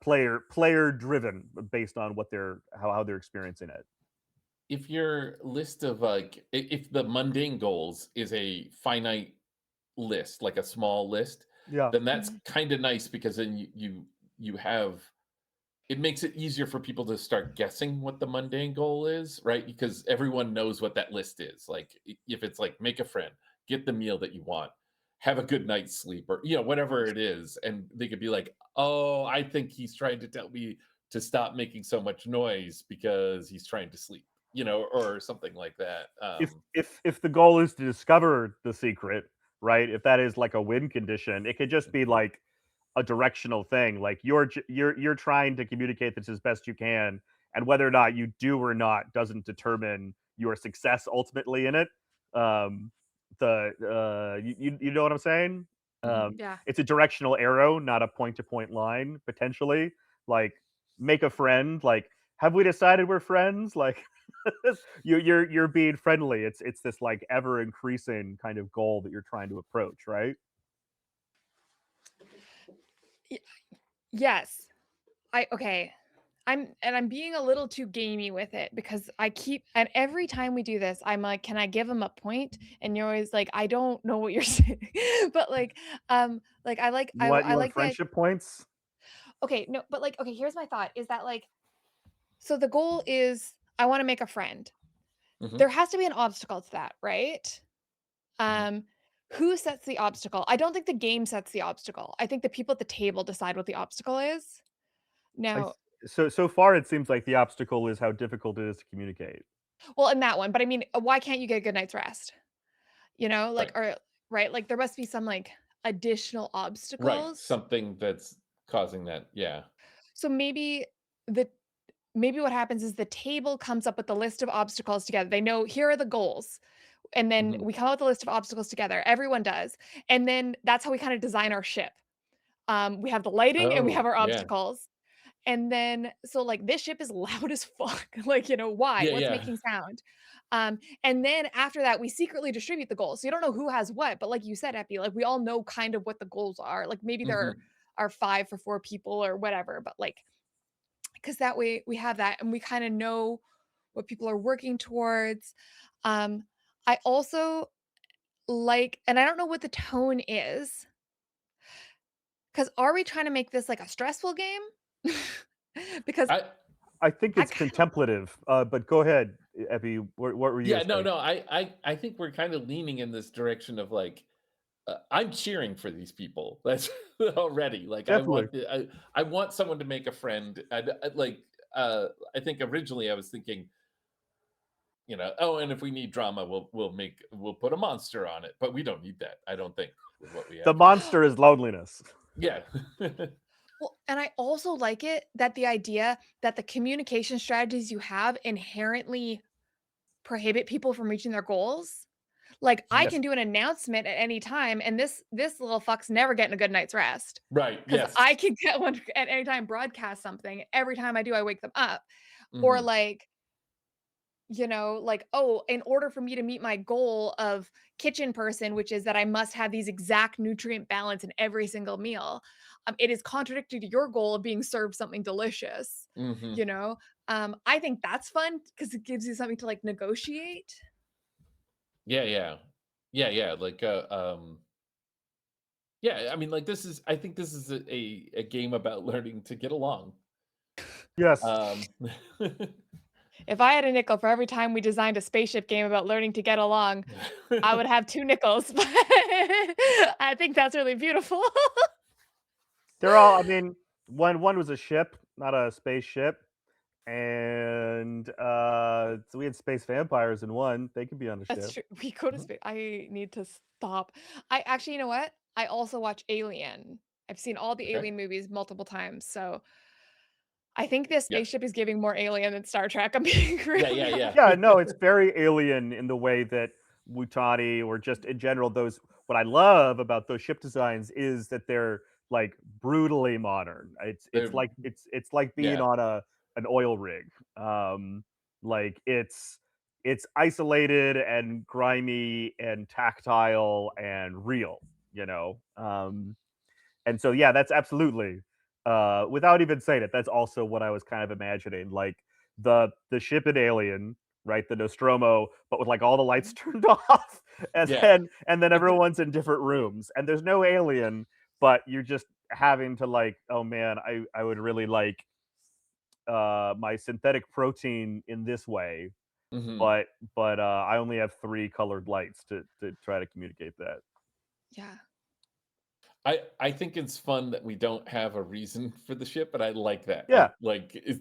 player driven based on what they're how they're experiencing it. if your list of if the mundane goals is a finite list, like a small list, Yeah. then that's Mhm. kind of nice because then you have it makes it easier for people to start guessing what the mundane goal is, right? Because everyone knows what that list is. Like if it's like make a friend, get the meal that you want, have a good night's sleep, or whatever it is, and they could be like, "Oh, I think he's trying to tell me to stop making so much noise because he's trying to sleep," or something like that. If the goal is to discover the secret, right? If that is like a win condition, it could just be like a directional thing. Like you're trying to communicate this as best you can, and whether or not you do or not doesn't determine your success ultimately in it. Um, you know what I'm saying? Mhm. Yeah. It's a directional arrow, not a point to point line. Potentially, like make a friend. Like, have we decided we're friends? Like, you're being friendly. It's this like ever increasing kind of goal that you're trying to approach, right? Y- yes. Okay. I'm being a little too gamey with it because and every time we do this, I'm like, can I give him a point? And you're always like, I don't know what you're saying. But like I You want like the friendship points? okay, no, but like okay, here's my thought is that like so the goal is I want to make a friend. Mhm. There has to be an obstacle to that, right? Mhm. Um who sets the obstacle? I don't think the game sets the obstacle. I think the people at the table decide what the obstacle is. I th Now, so far, it seems like the obstacle is how difficult it is to communicate. well, in that one, but I mean, why can't you get a good night's rest? You know, like Right. or right, like there must be some like additional Right. obstacles. Something that's causing that. Yeah. So the maybe what happens is the table comes up with the list of obstacles together. They know here are the goals. And then Mhm. we come up with a list of obstacles together. Everyone does. And then that's how we kind of design our ship. We have the lighting and we have Oh, our yeah. obstacles. And then so, like, this ship is loud as fuck, like, why? Yeah, What's yeah. making sound? And then after that, we secretly distribute the goals. So you don't know who has what, but like you said, Eppy, like, we all know kind of what the goals are. Like, maybe there Mhm. are 5 for 4 people or whatever, but, like, because that way we have that and we kinda know what people are working towards. Um, I also like and I don't know what the tone is. Because are we trying to make this, like, a stressful game? Because I I think I it's kinda contemplative, but go ahead, Eppy. What were you Yeah, gonna no, say? no. I think we're kind of leaning in this direction of like I'm cheering for these people. That's already like Definitely. I want someone to make a friend. Like I think originally I was thinking, oh, and if we need drama, we'll put a monster on it. But we don't need that. I don't think with what we The have here. monster is loneliness. Yeah. well, and I also like it that the idea that the communication strategies you have inherently prohibit people from reaching their goals. Like, I Yes. can do an announcement at any time, and this little fuck's never getting a good night's rest Right. because I Yes. can get one at any time, broadcast something. Every time I do, I wake them up. Or Hmm. like like, oh, in order for me to meet my goal of kitchen person, which is that I must have these exact nutrient balance in every single meal, it is contradictory to your goal of being served something delicious, Hmm. you know? I think that's fun because it gives you something to like negotiate. Yeah. Like, yeah. I mean, like, I think this is a game about learning to get along. Yes. Um, If I had a nickel for every time we designed a spaceship game about learning to get along, I would have 2 nickels. But I think that's really beautiful. They're all. I mean, one was a ship, not a spaceship, and so we had space vampires in one. They could be on a That's ship. true. We go to Mhm. space. I need to stop. I actually, you know what? I also watch Alien. I've seen all the Okay. Alien movies multiple times. So I think this Yeah. spaceship is giving more Alien than Star Trek. I'm being really Yeah. Yeah, no, it's very alien in the way that Wutani or just in general those what I love about those ship designs is that they're like brutally modern. It's They're like it's like being yeah. on an oil rig. Um like it's isolated and grimy and tactile and real, you know. And so yeah, that's absolutely without even saying it, that's also what I was kind of imagining. Like the ship in Alien, right? The Nostromo, but with like all the lights turned off, Yeah. and then But the everyone's in different rooms, and there's no alien, but you're just having to like, oh man, I would really like my synthetic protein in this way, mhm. but I only have 3 colored lights to try to communicate that. yeah. I think it's fun that we don't have a reason for the ship, but I like that. Yeah,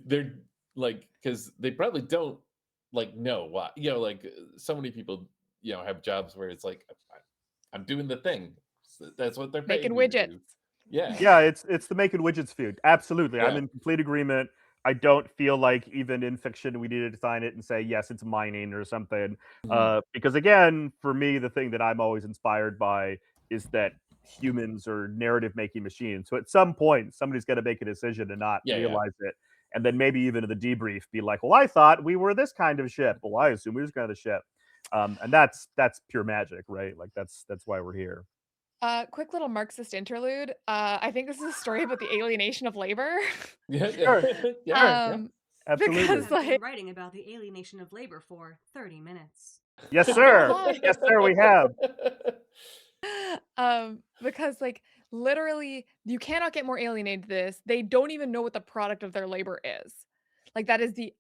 They're like because they probably don't like know why. Like so many people have jobs where it's like I'm doing the thing. So that's what they're Making paying me to widgets. do. Yeah, yeah, it's the making widgets feud. Absolutely. I'm yeah, in complete agreement. I don't feel like even in fiction we need to design it and say yes, it's mining or something. mhm. Because again, for me, the thing that I'm always inspired by is that humans are narrative making machines. So at some point, somebody's got to make a decision and not Yeah. realize it. And then maybe even in the debrief, be like, "Well, I thought we were this kind of ship. Well, I assume we were this kind of ship." And that's pure magic, right? Like that's why we're here. Quick little Marxist interlude. I think this is a story about the alienation of labor. Yeah, Sure, yeah, sure, yeah. um, absolutely. You because have been like, writing about the alienation of labor for 30 minutes. Yes, oh my sir. god. Yes, sir. We have. Because like literally you cannot get more alienated than this. They don't even know what the product of their labor is. Like that is the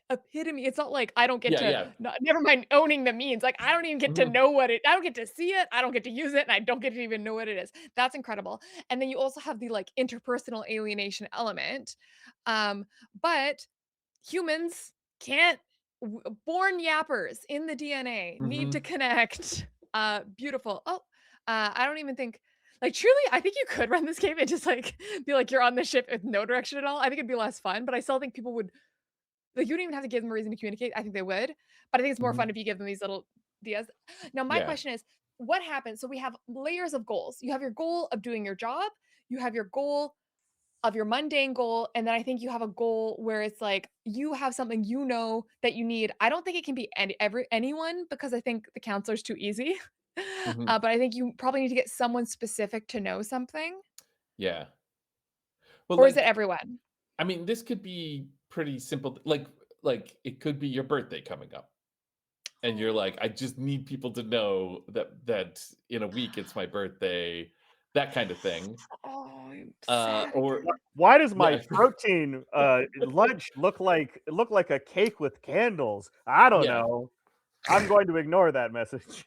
epitome. It's not like I don't get Yeah, to yeah. never mind owning the means. Like I don't even get to Mhm, know what it I don't get to see it. I don't get to use it and I don't get to even know what it is. That's incredible. And then you also have the like interpersonal alienation element. But humans can't born yappers in the DNA need to mhm. connect. Beautiful. Oh, I don't even think like truly I think you could run this game and just like be like you're on the ship with no direction at all. I think it'd be less fun, but I still think people would like you don't even have to give them a reason to communicate. I think they would. But I think it's more Mhm. fun if you give them these little ideas. Now my Yeah. question is what happens? So we have layers of goals. You have your goal of doing your job, you have your goal of your mundane goal, and then I think you have a goal where it's like you have something you know that you need. I don't think it can be anyone because I think the counselor's too easy. Mhm. But I think you probably need to get someone specific to know something, Yeah. Well, or is it like, everyone? I mean, this could be pretty simple. Like it could be your birthday coming up, and you're like, I just need people to know that in a week it's my birthday, that kind of thing. Oh, I'm sad Or again. Why does my yeah, protein lunch look like a cake with candles? I don't yeah, know. I'm going to ignore that message.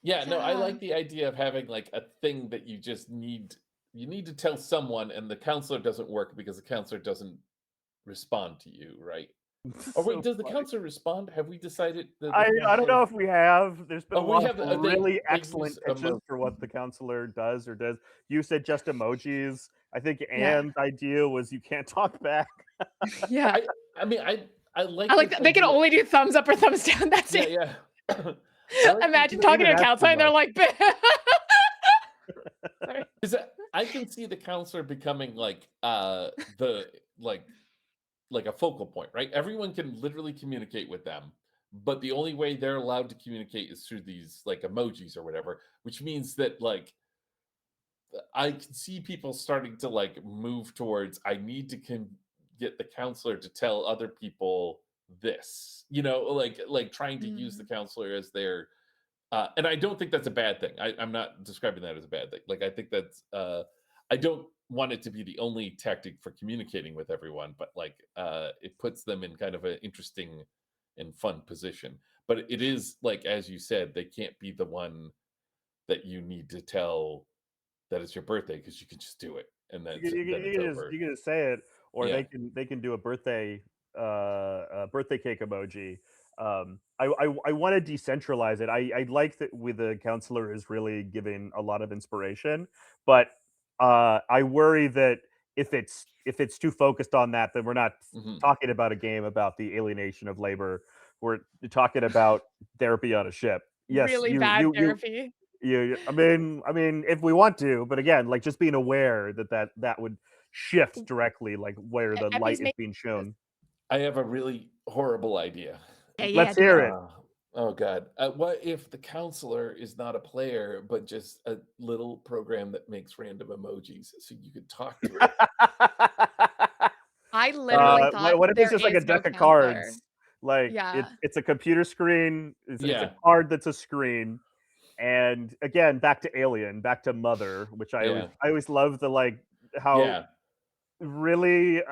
yeah. No, I Yeah. like the idea of having like a thing that you just need. You need to tell someone, and the counselor doesn't work because the counselor doesn't respond to you, right? This is Or wait, so does the funny. counselor respond? Have we decided that the I don't counselor? know if we have. There's been a Oh, we lot of have. really They excellent use pitches for what the counselor does or does. You said just emojis. I think Yeah. Anne's idea was you can't talk back. Yeah. I mean, I I like like this that they can idea. only do thumbs up or thumbs down. That's Yeah, it. yeah. I like this Imagine talking Even to a that's too counselor and they're much. like, sorry. because I can see the counselor becoming like the like like a focal point, right? Everyone can literally communicate with them, but the only way they're allowed to communicate is through these like emojis or whatever, which means that like I can see people starting to like move towards I need to get the counselor to tell other people this, like trying to use the Mm. counselor as their and I don't think that's a bad thing. I'm not describing that as a bad thing. Like I think that's I don't want it to be the only tactic for communicating with everyone, but like it puts them in kind of an interesting and fun position. But it is like as you said, they can't be the one that you need to tell that it's your birthday because you can just do it and then it's over. You can just say it, or Yeah. they can do a birthday cake emoji. I want to decentralize it. I like that with the counselor is really giving a lot of inspiration, but I worry that if it's too focused on that, then we're not Hmm. talking about a game about the alienation of labor. We're talking about therapy on a ship. Yes, Really bad therapy. I mean, if we want to, but again, like just being aware that would shift directly, like where the light Eppy's is making being this. shown. I have a really horrible idea. Yeah, Let's do hear it. it. Oh God. What if the counselor is not a player, but just a little program that makes random emojis so you could talk to it? I literally thought What if it's there just like a is no deck of counselor. cards? Like Yeah. it's a computer screen. It's a Yeah. card that's a screen. And again, back to Alien, back to Mother, which Yeah. I always love the like how Yeah. really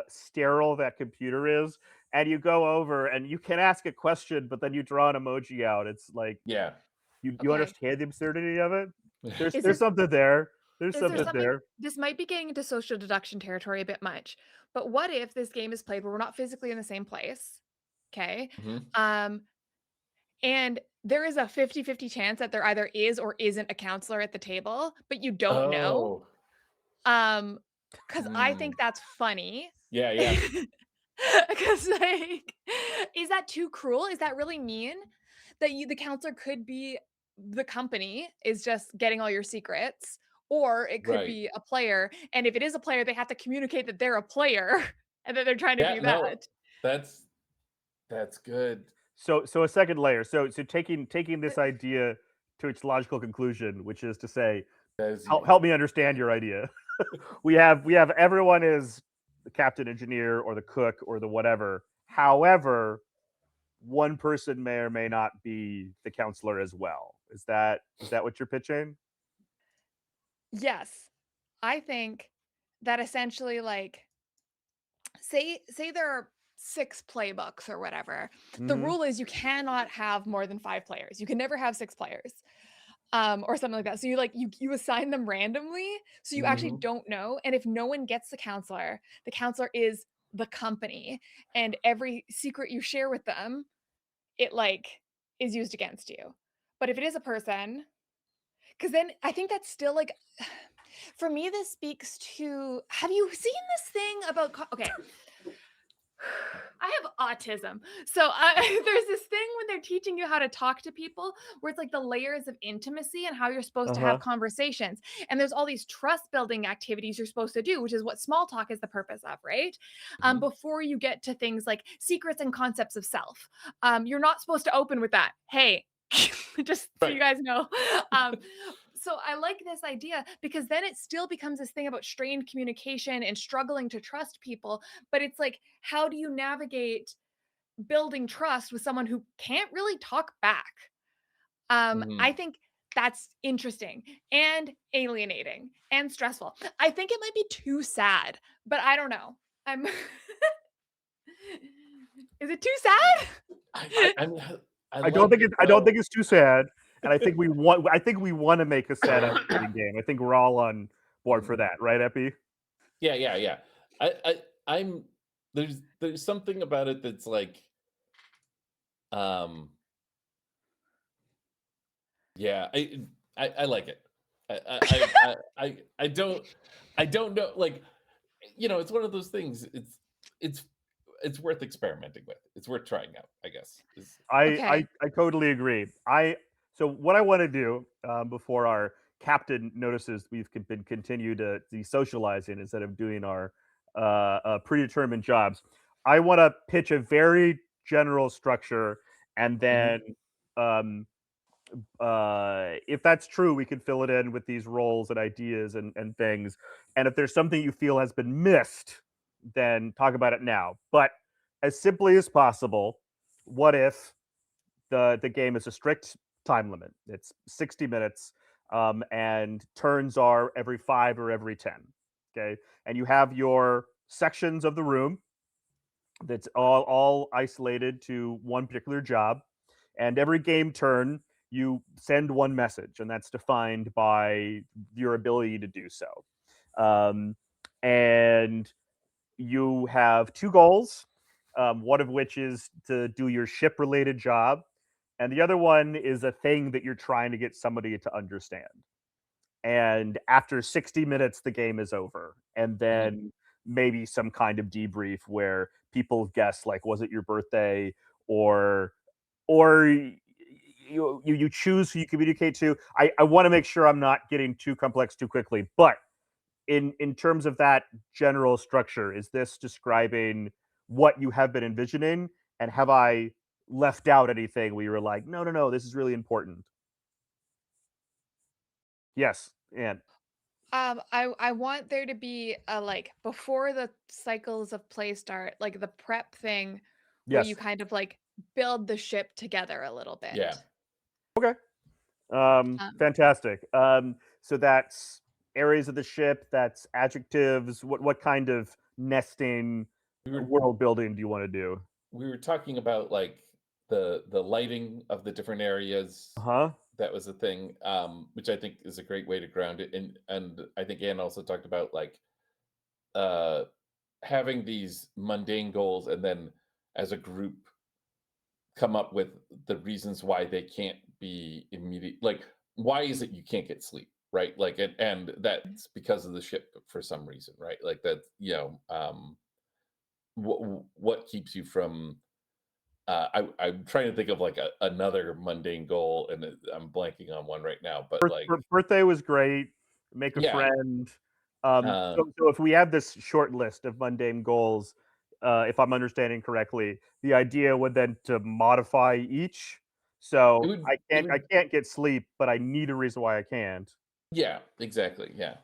sterile that computer is. And you go over and you can ask a question, but then you draw an emoji out. It's like Yeah. you Okay. understand the absurdity of it. Is There's this something there. There's is there something something there. this might be getting into social deduction territory a bit much, but what if this game is played where we're not physically in the same place? Okay. Hmm. Um, and there is a 50-50 chance that there either is or isn't a counselor at the table, but you don't know. Oh. Um, because I Hmm. think that's funny. Yeah. Yeah. Because like, is that too cruel? Is that really mean? That the counselor could be the company is just getting all your secrets, or it could Right. be a player. And if it is a player, they have to communicate that they're a player and that they're trying to Yeah. do No. that. That's good. So a second layer. So taking Uh, this idea to its logical conclusion, which is to say, As you. help me understand your idea. We have everyone is the captain engineer or the cook or the whatever. However, one person may or may not be the counselor as well. Is that what you're pitching? Yes. I think that essentially like say there are 6 playbooks or whatever. The Hmm. rule is you cannot have more than 5 players. You can never have 6 players. Or something like that. So you like you assign them randomly, so you actually Hmm. don't know. And if no one gets the counselor is the company, and every secret you share with them, it like is used against you. But if it is a person, because then I think that's still like for me, this speaks to have you seen this thing about okay, I have autism. So there's this thing when they're teaching you how to talk to people where it's like the layers of intimacy and how you're supposed Uh to have huh. conversations. And there's all these trust building activities you're supposed to do, which is what small talk is the purpose of, right? Hmm. Before you get to things like secrets and concepts of self. You're not supposed to open with that. Hey, just so you Right. guys know. Um, so I like this idea because then it still becomes this thing about strained communication and struggling to trust people. But it's like, how do you navigate building trust with someone who can't really talk back? Hmm. I think that's interesting and alienating and stressful. I think it might be too sad, but I don't know. I'm Is it too sad? I mean, I like it I don't think though. it's too sad, and I think we want to make a sad escalating game. I think we're all on board for Mhm. that, right, Epi? Yeah, yeah, yeah. I'm there's something about it that's like um yeah, I like it. I don't know like it's one of those things. It's it's worth experimenting with. It's worth trying out, I guess. Is Okay. I totally agree. I so what I want to do before our captain notices we've been continued to be socializing instead of doing our predetermined jobs. I want to pitch a very general structure, and then um, if that's true, we can fill it in with these roles and ideas and things. And if there's something you feel has been missed, then talk about it now. But as simply as possible, what if the game is a strict time limit? It's 60 minutes, and turns are every 5 or every 10. Okay, and you have your sections of the room that's all isolated to one particular job, and every game turn you send one message, and that's defined by your ability to do so. Um, and you have two goals, one of which is to do your ship related job, and the other one is a thing that you're trying to get somebody to understand. And after 60 minutes, the game is over. And then maybe some kind of debrief where people guess, like, was it your birthday? Or you choose who you communicate to. I want to make sure I'm not getting too complex too quickly, but in terms of that general structure, is this describing what you have been envisioning? And have I left out anything where you were like, no, no, no, this is really important? Yes, and I want there to be a like before the cycles of play start, like the prep thing where you yes. kind of like build the ship together a little Yeah. bit. Okay. Um, Fantastic. So that's areas of the ship, that's adjectives. What kind of nesting We were world building do you want to do? we were talking about like the lighting of the different areas. Uh-huh. That was a thing, which I think is a great way to ground it. And I think Anne also talked about like uh having these mundane goals and then as a group come up with the reasons why they can't be immediate, like why is it you can't get sleep, right? Like and that's because of the ship for some reason, right? Like that, what keeps you from I'm trying to think of like another mundane goal, and I'm blanking on one right now. But like, Birthday was great. Make a yeah, friend. uh, So if we have this short list of mundane goals, if I'm understanding correctly, the idea would then to modify each. it So would, I it can't I would, can't get sleep, but I need a reason why I can't. yeah, exactly, yeah,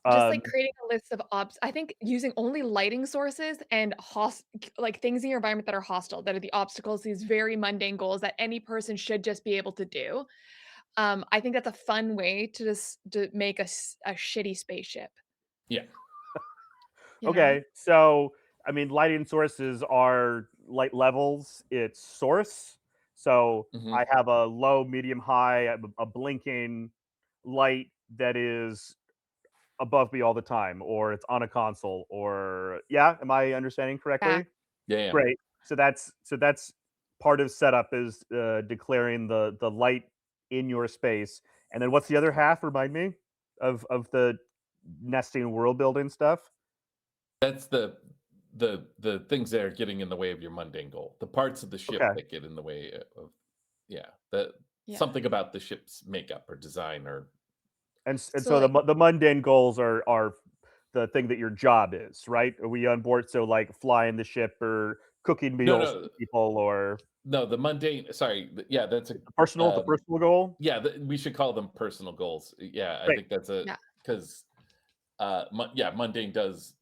just Um, like creating a list of I think using only lighting sources and like things in your environment that are hostile, that are the obstacles, these very mundane goals that any person should just be able to do. I think that's a fun way to just to make a shitty spaceship, yeah, you know? okay, so I mean, lighting sources are light levels. It's source. So hmm I have a low, medium, high, a blinking light that is above me all the time, or it's on a console, or yeah, am I understanding Yeah. correctly? yeah, yeah. Great. So that's part of setup is declaring the light in your space, and then what's the other half? Remind me of the nesting world building stuff. That's the things that are getting in the way of your mundane goal, the parts of the ship Okay, that get in the way of, yeah, that Yeah. something about the ship's makeup or design or and So so like the mundane goals are the thing that your job is, right? Are we on board? So like flying the ship or cooking no, meals for no, people, or no, the mundane. Sorry, yeah, that's a the personal goal. yeah. We should call them personal goals. Yeah, I Great. think that's a yeah. because yeah, mundane does.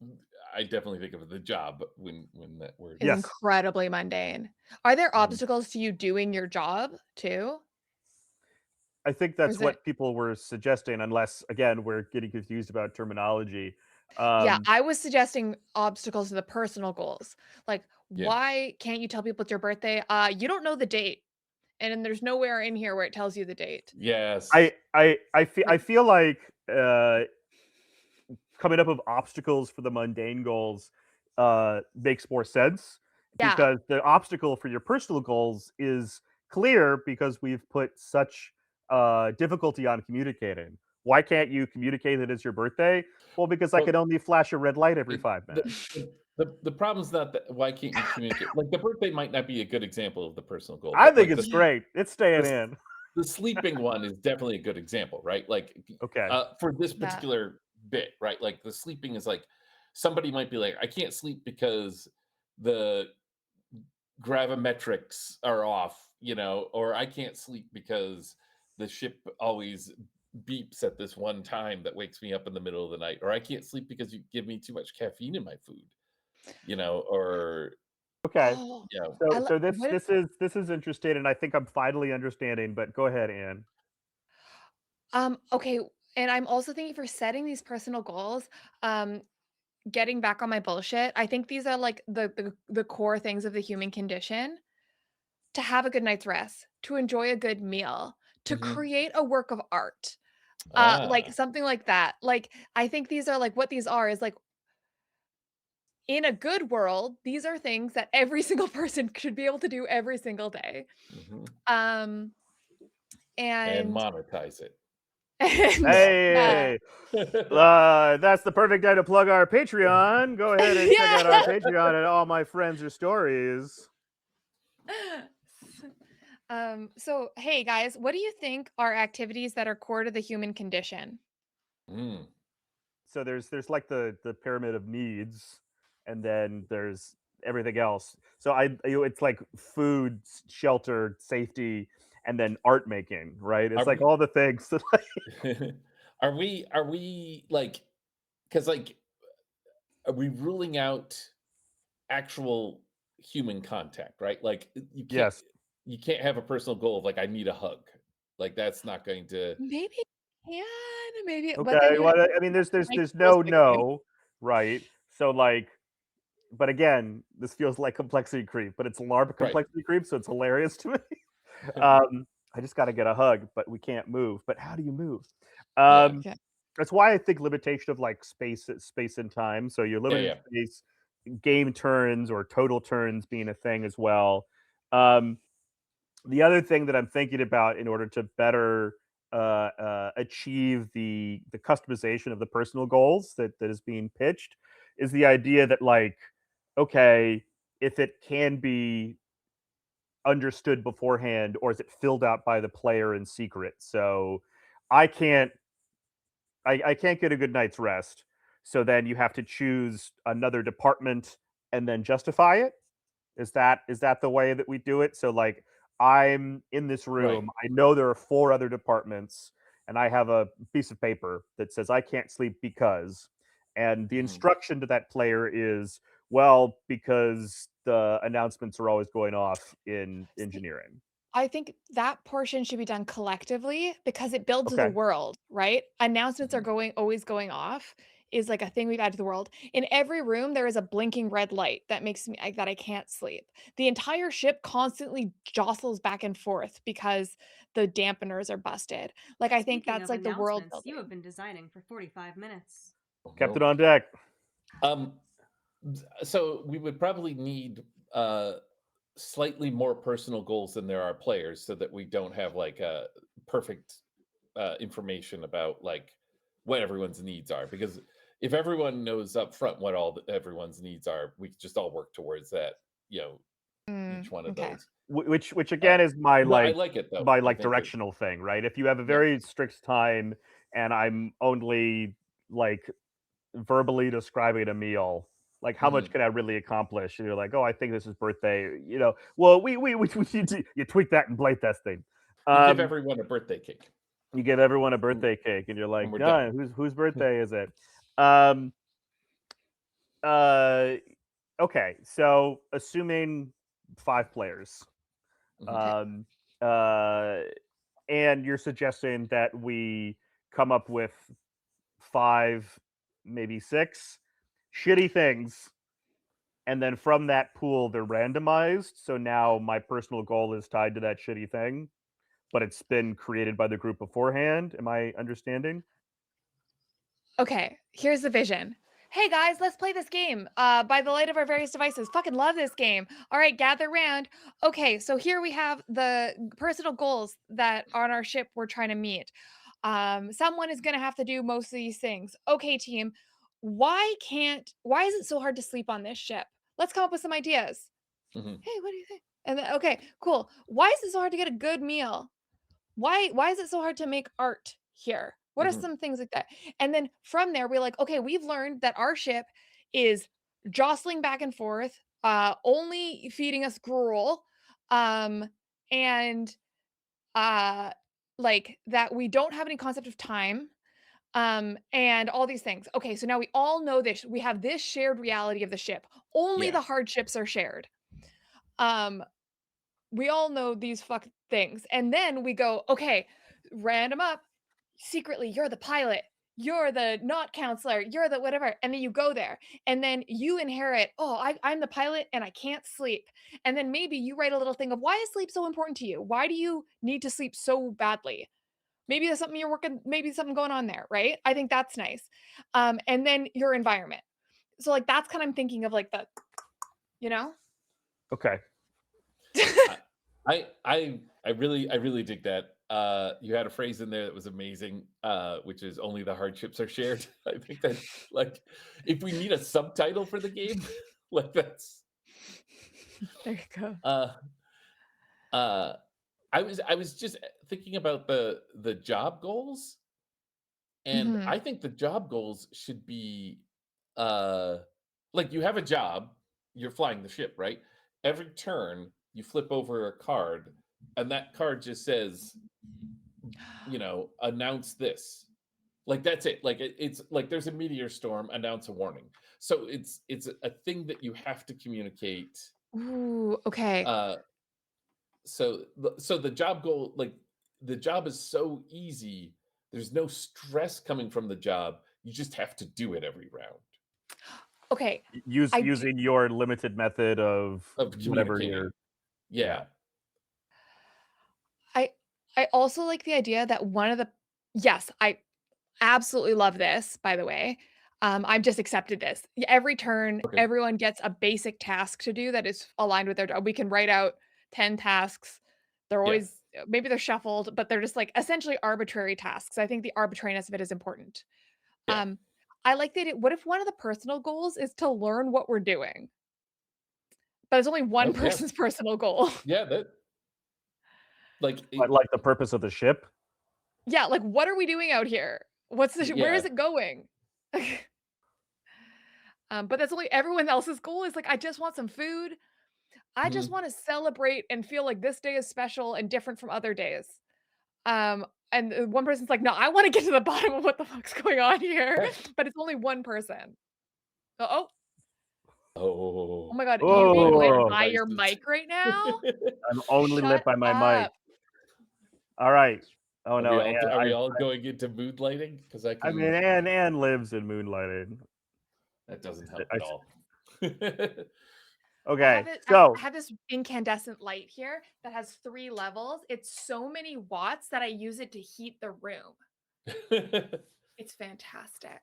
I definitely think of the job when that word Is Yes. incredibly mundane. Are there Mhm. obstacles to you doing your job too? I think Or that's is it what people were suggesting, unless again we're getting confused about terminology. Yeah, Um, I was suggesting obstacles to the personal goals. Like, Yeah. why can't you tell people it's your birthday? You don't know the date. And then there's nowhere in here where it tells you the date. Yes. I feel like coming up with obstacles for the mundane goals makes more sense, Yeah. because the obstacle for your personal goals is clear because we've put such difficulty on communicating. Why can't you communicate that it's your birthday? Well, because I Well, can only flash a red light every it, 5 minutes. the problem is not that why can't you communicate? Like the birthday might not be a good example of the personal goal, I but think like it's great. It's staying the in. the sleeping one is definitely a good example, right? Like Okay. for this Yeah. particular bit, right? Like the sleeping is like somebody might be like, I can't sleep because the gravimetrics are off, or I can't sleep because the ship always beeps at this one time that wakes me up in the middle of the night, or I can't sleep because you give me too much caffeine in my food, or Okay. Oh, you know, So this what if, this is interesting, and I think I'm finally understanding. But go ahead, Anne. okay, and I'm also thinking for setting these personal goals, um, getting back on my bullshit, I think these are like the core things of the human condition. To have a good night's rest, to enjoy a good meal, to mhm. create a work of art, like Ah, something like that. Like, I think these are like what these are is like in a good world, these are things that every single person should be able to do every single day. mhm. Um, And and monetize it. and yeah. Hey, that's the perfect time to plug our Patreon. Go ahead and check out our Yeah. Patreon and all my friends or stories. So hey guys, what do you think are activities that are core to the human condition? Mm. So there's like the pyramid of needs, and then there's everything else. So it's like food, shelter, safety, and then art making, right? Are It's like we all the things that are we like, because like, are we ruling out actual human contact, right? Like, yes. you can't have a personal goal of like, I need a hug. Like, that's not going to Maybe can, maybe, but then Okay. you Well, have I mean, like there's real no quick, right? no, right? So like, but again, this feels like complexity creep, but it's LARP right. complexity creep, so it's hilarious to me. I just got to get a hug, but we can't move. But how do you move? Yeah. Um, Yeah. that's why I think limitation of like space and time. So you're Yeah, limited yeah. in space, game turns or total turns being a thing as well. Um, the other thing that I'm thinking about in order to better achieve the customization of the personal goals that is being pitched is the idea that like, okay, if it can be understood beforehand or is it filled out by the player in secret? So I can't I can't get a good night's rest. So then you have to choose another department and then justify it. Is that the way that we do it? So like I'm in this Right. room, I know there are 4 other departments, and I have a piece of paper that says I can't sleep because, and the Mhm. instruction to that player is, well, because the announcements are always going off in See, engineering. I think that portion should be done collectively because it builds the Okay. world, right? Announcements are Mhm. always going off is like a thing we've added to the world. In every room, there is a blinking red light that makes me that I can't sleep. The entire ship constantly jostles back and forth because the dampeners are busted. Like I think Speaking that's of like the world announcements, you have building. been designing for 45 minutes. Oh, Captain no. on deck. Um, so we would probably need slightly more personal goals than there are players, so that we don't have like a perfect information about like what everyone's needs are. Because if everyone knows up front what everyone's needs are, we could just all work towards that. You know, Mm, each one of okay. those. Which Uh, again is my no, I like like it though. my I like think it. directional thing, right? If you have a Yeah. very strict time and I'm only like verbally describing a meal, like how much Mhm. can I really accomplish? And you're like, oh, I think this is birthday, you know. Well, we need to you tweak that in playtesting. You give Um, everyone a birthday cake, you give everyone a and birthday cake, and you're like, we're done. no, whose birthday is it? Um, uh, okay, so assuming 5 players, Mhm. Okay. um, uh, and you're suggesting that we come up with 5, maybe 6 shitty things, and then from that pool, they're randomized. So now my personal goal is tied to that shitty thing, but it's been created by the group beforehand. Am I understanding? Okay, here's the vision. Hey guys, let's play this game by the light of our various devices. Fucking love this game. All right, gather round. Okay, so here we have the personal goals that on our ship we're trying to meet. Someone is going to have to do most of these things. Okay, team, why is it so hard to sleep on this ship? Let's come up with some ideas. Mhm. Hey, what do you think? And then, okay, cool. Why is it so hard to get a good meal? Why is it so hard to make art here? What are Mhm. some things like that? And then from there, we're like, okay, we've learned that our ship is jostling back and forth, only feeding us gruel, and like that we don't have any concept of time, and all these things. Okay, so now we all know this. We have this shared reality of the ship. Only Yeah. the hardships are shared. Um, we all know these things. And then we go, okay, random up. Secretly, you're the pilot. You're the not counselor. You're the whatever. And then you go there. And then you inherit, I'm the pilot and I can't sleep. And then maybe you write a little thing of why is sleep so important to you? Why do you need to sleep so badly? Maybe there's something you're working, maybe something going on there, right? I think that's nice. And then your environment. So like that's kind of I'm thinking of like the, you know? Okay. I really dig that. You had a phrase in there that was amazing, which is only the hardships are shared. I think that like if we need a subtitle for the game, like that's There you go. I was just thinking about the job goals, and Mhm. I think the job goals should be like you have a job, you're flying the ship, right? Every turn you flip over a card, and that card just says, announce this. Like that's it. Like it's like there's a meteor storm, announce a warning. So it's a thing that you have to communicate. Ooh, okay. Uh so the job goal, like the job is so easy. There's no stress coming from the job. You just have to do it every round Okay. I do, Using your limited method of of whatever communicating. you're. Yeah. I also like the idea that yes, I absolutely love this, by the way. I've just accepted this. Every turn, Okay. everyone gets a basic task to do that is aligned with their job. We can write out 10 tasks. They're Yeah. always, maybe they're shuffled, but they're just like essentially arbitrary tasks. I think the arbitrariness of it is important. Yeah. I like the idea. What if one of the personal goals is to learn what we're doing? But it's only one Oh, yeah. person's personal goal. Yeah. That like But like the purpose of the ship. Yeah, like what are we doing out here? What's the where yeah. is it going? But that's only everyone else's goal is like, I just want some food. I just Mhm. want to celebrate and feel like this day is special and different from other days. And one person's like, no, I want to get to the bottom of what the fuck's going on here. Yeah. But it's only one person. Oh, oh Oh. my God. You're being lit Oh, by your Devices. mic right now? I'm only lit Shut by my mic. up. All right. Oh Are no, we all, Anne, are we all going into mood lighting? Because I I can. mean, Anne lives in moonlighting. That doesn't help I- at all. Okay, I so have this incandescent light here that has 3 levels. It's so many watts that I use it to heat the room. It's fantastic.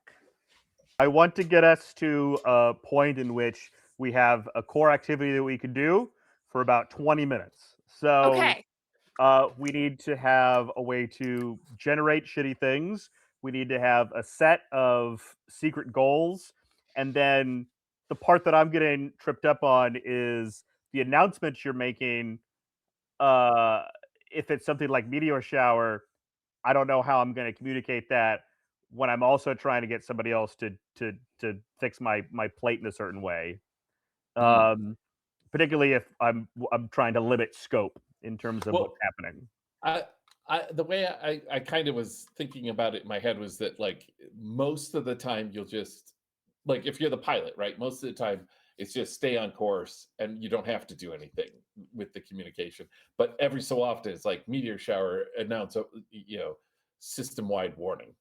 I want to get us to a point in which we have a core activity that we can do for about 20 minutes. So Okay. we need to have a way to generate shitty things. We need to have a set of secret goals. And then the part that I'm getting tripped up on is the announcements you're making. If it's something like meteor shower, I don't know how I'm going to communicate that when I'm also trying to get somebody else to fix my plate in a certain way. Particularly if I'm trying to limit scope in terms of Well, what's happening. the way I kind of was thinking about it in my head was that like most of the time you'll just like if you're the pilot, right? Most of the time it's just stay on course and you don't have to do anything with the communication. But every so often it's like meteor shower announce system wide warning.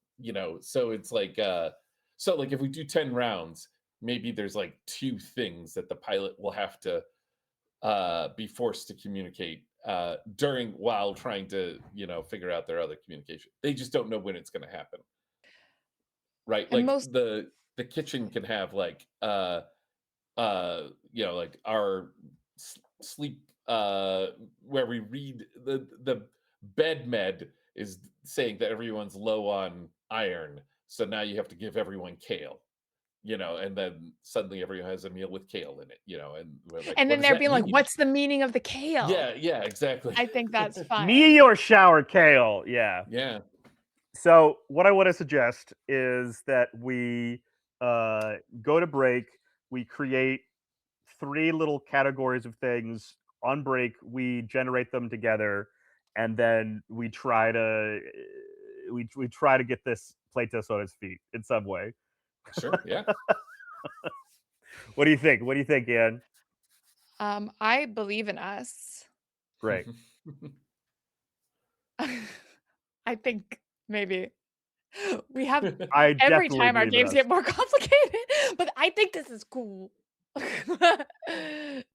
So it's like so like if we do 10 rounds, maybe there's like 2 things that the pilot will have to be forced to communicate while trying to figure out their other communication. They just don't know when it's going to happen, right? And Like most the kitchen can have like like our sleep where we read the bed med is saying that everyone's low on iron, so now you have to give everyone kale, and then suddenly everyone has a meal with kale in it, and we're like, and what then does they're that being like, mean? what's the meaning of the kale? Yeah, exactly. I think that's fine. Meteor shower kale. Yeah. Yeah. So what I want to suggest is that we go to break. We create 3 little categories of things. On break, we generate them together, and then we try to we try to get this playtest on its feet in some way. Sure. Yeah. What do you think? What do you think, Ann? I believe in us. Great. I think maybe we have I every definitely time our believe in games us. get more complicated, but I think this is cool.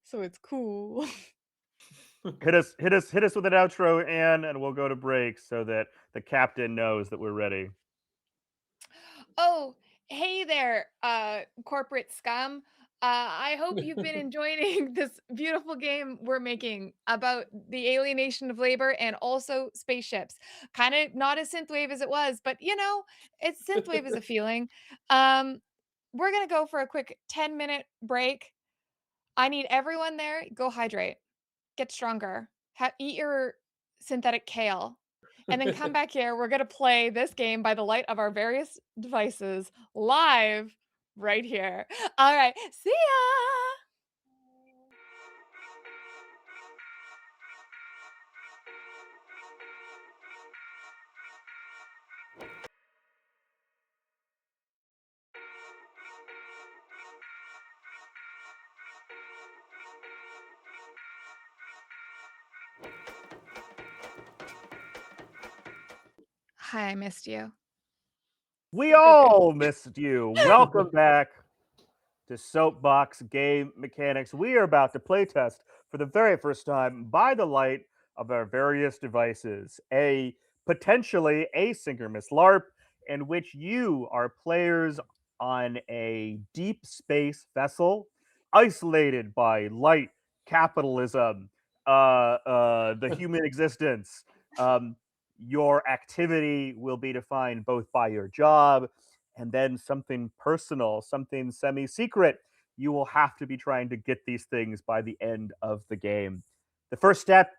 So it's cool. Hit us with an outro, Ann, and we'll go to break so that the captain knows that we're ready. Oh, hey there, corporate scum. I hope you've been enjoying this beautiful game we're making about the alienation of labor and also spaceships. Kind of not as synthwave as it was, but it's synthwave as a feeling. We're gonna go for a quick 10-minute break. I need everyone there. Go hydrate, get stronger, eat your synthetic kale, and then come back here. We're going to play this game by the light of our various devices live right here. All right. See ya. Hi, I missed you. We all missed you. Welcome back to Soapbox Game Mechanics. We are about to playtest for the very first time by the light of our various devices a potentially asynchronous LARP in which you are players on a deep space vessel isolated by light, capitalism, the human existence. Um, your activity will be defined both by your job and then something personal, something semi secret. You will have to be trying to get these things by the end of the game. The first step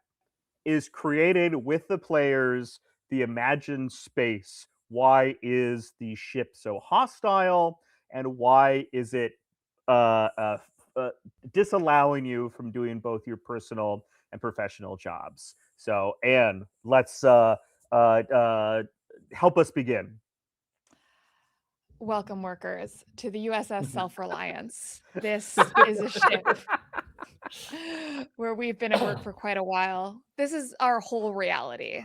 is created with the players the imagined space. Why is the ship so hostile? And why is it uh, uh, disallowing you from doing both your personal and professional jobs? So, Anne, let's help us begin. Welcome, workers, to the USS Self Reliance. This is a ship where we've been at work for quite a while. This is our whole reality,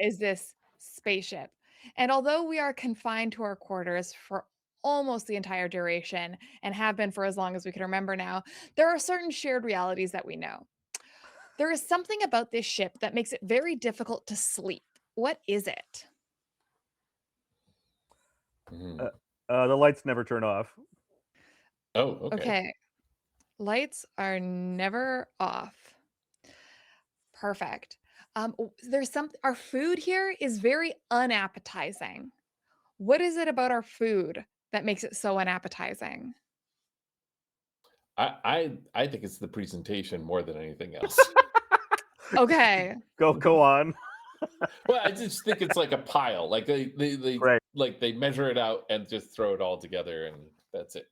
is this spaceship. And although we are confined to our quarters for almost the entire duration and have been for as long as we can remember now, there are certain shared realities that we know. There is something about this ship that makes it very difficult to sleep. What is it? Mhm. The lights never turn off. Oh, okay. Okay. Lights are never off. Perfect. There's something, our food here is very unappetizing. What is it about our food that makes it so unappetizing? I think it's the presentation more than anything else. Okay. Go on. Well, I just think it's like a pile. Like they Great. like they measure it out and just throw it all together and that's it.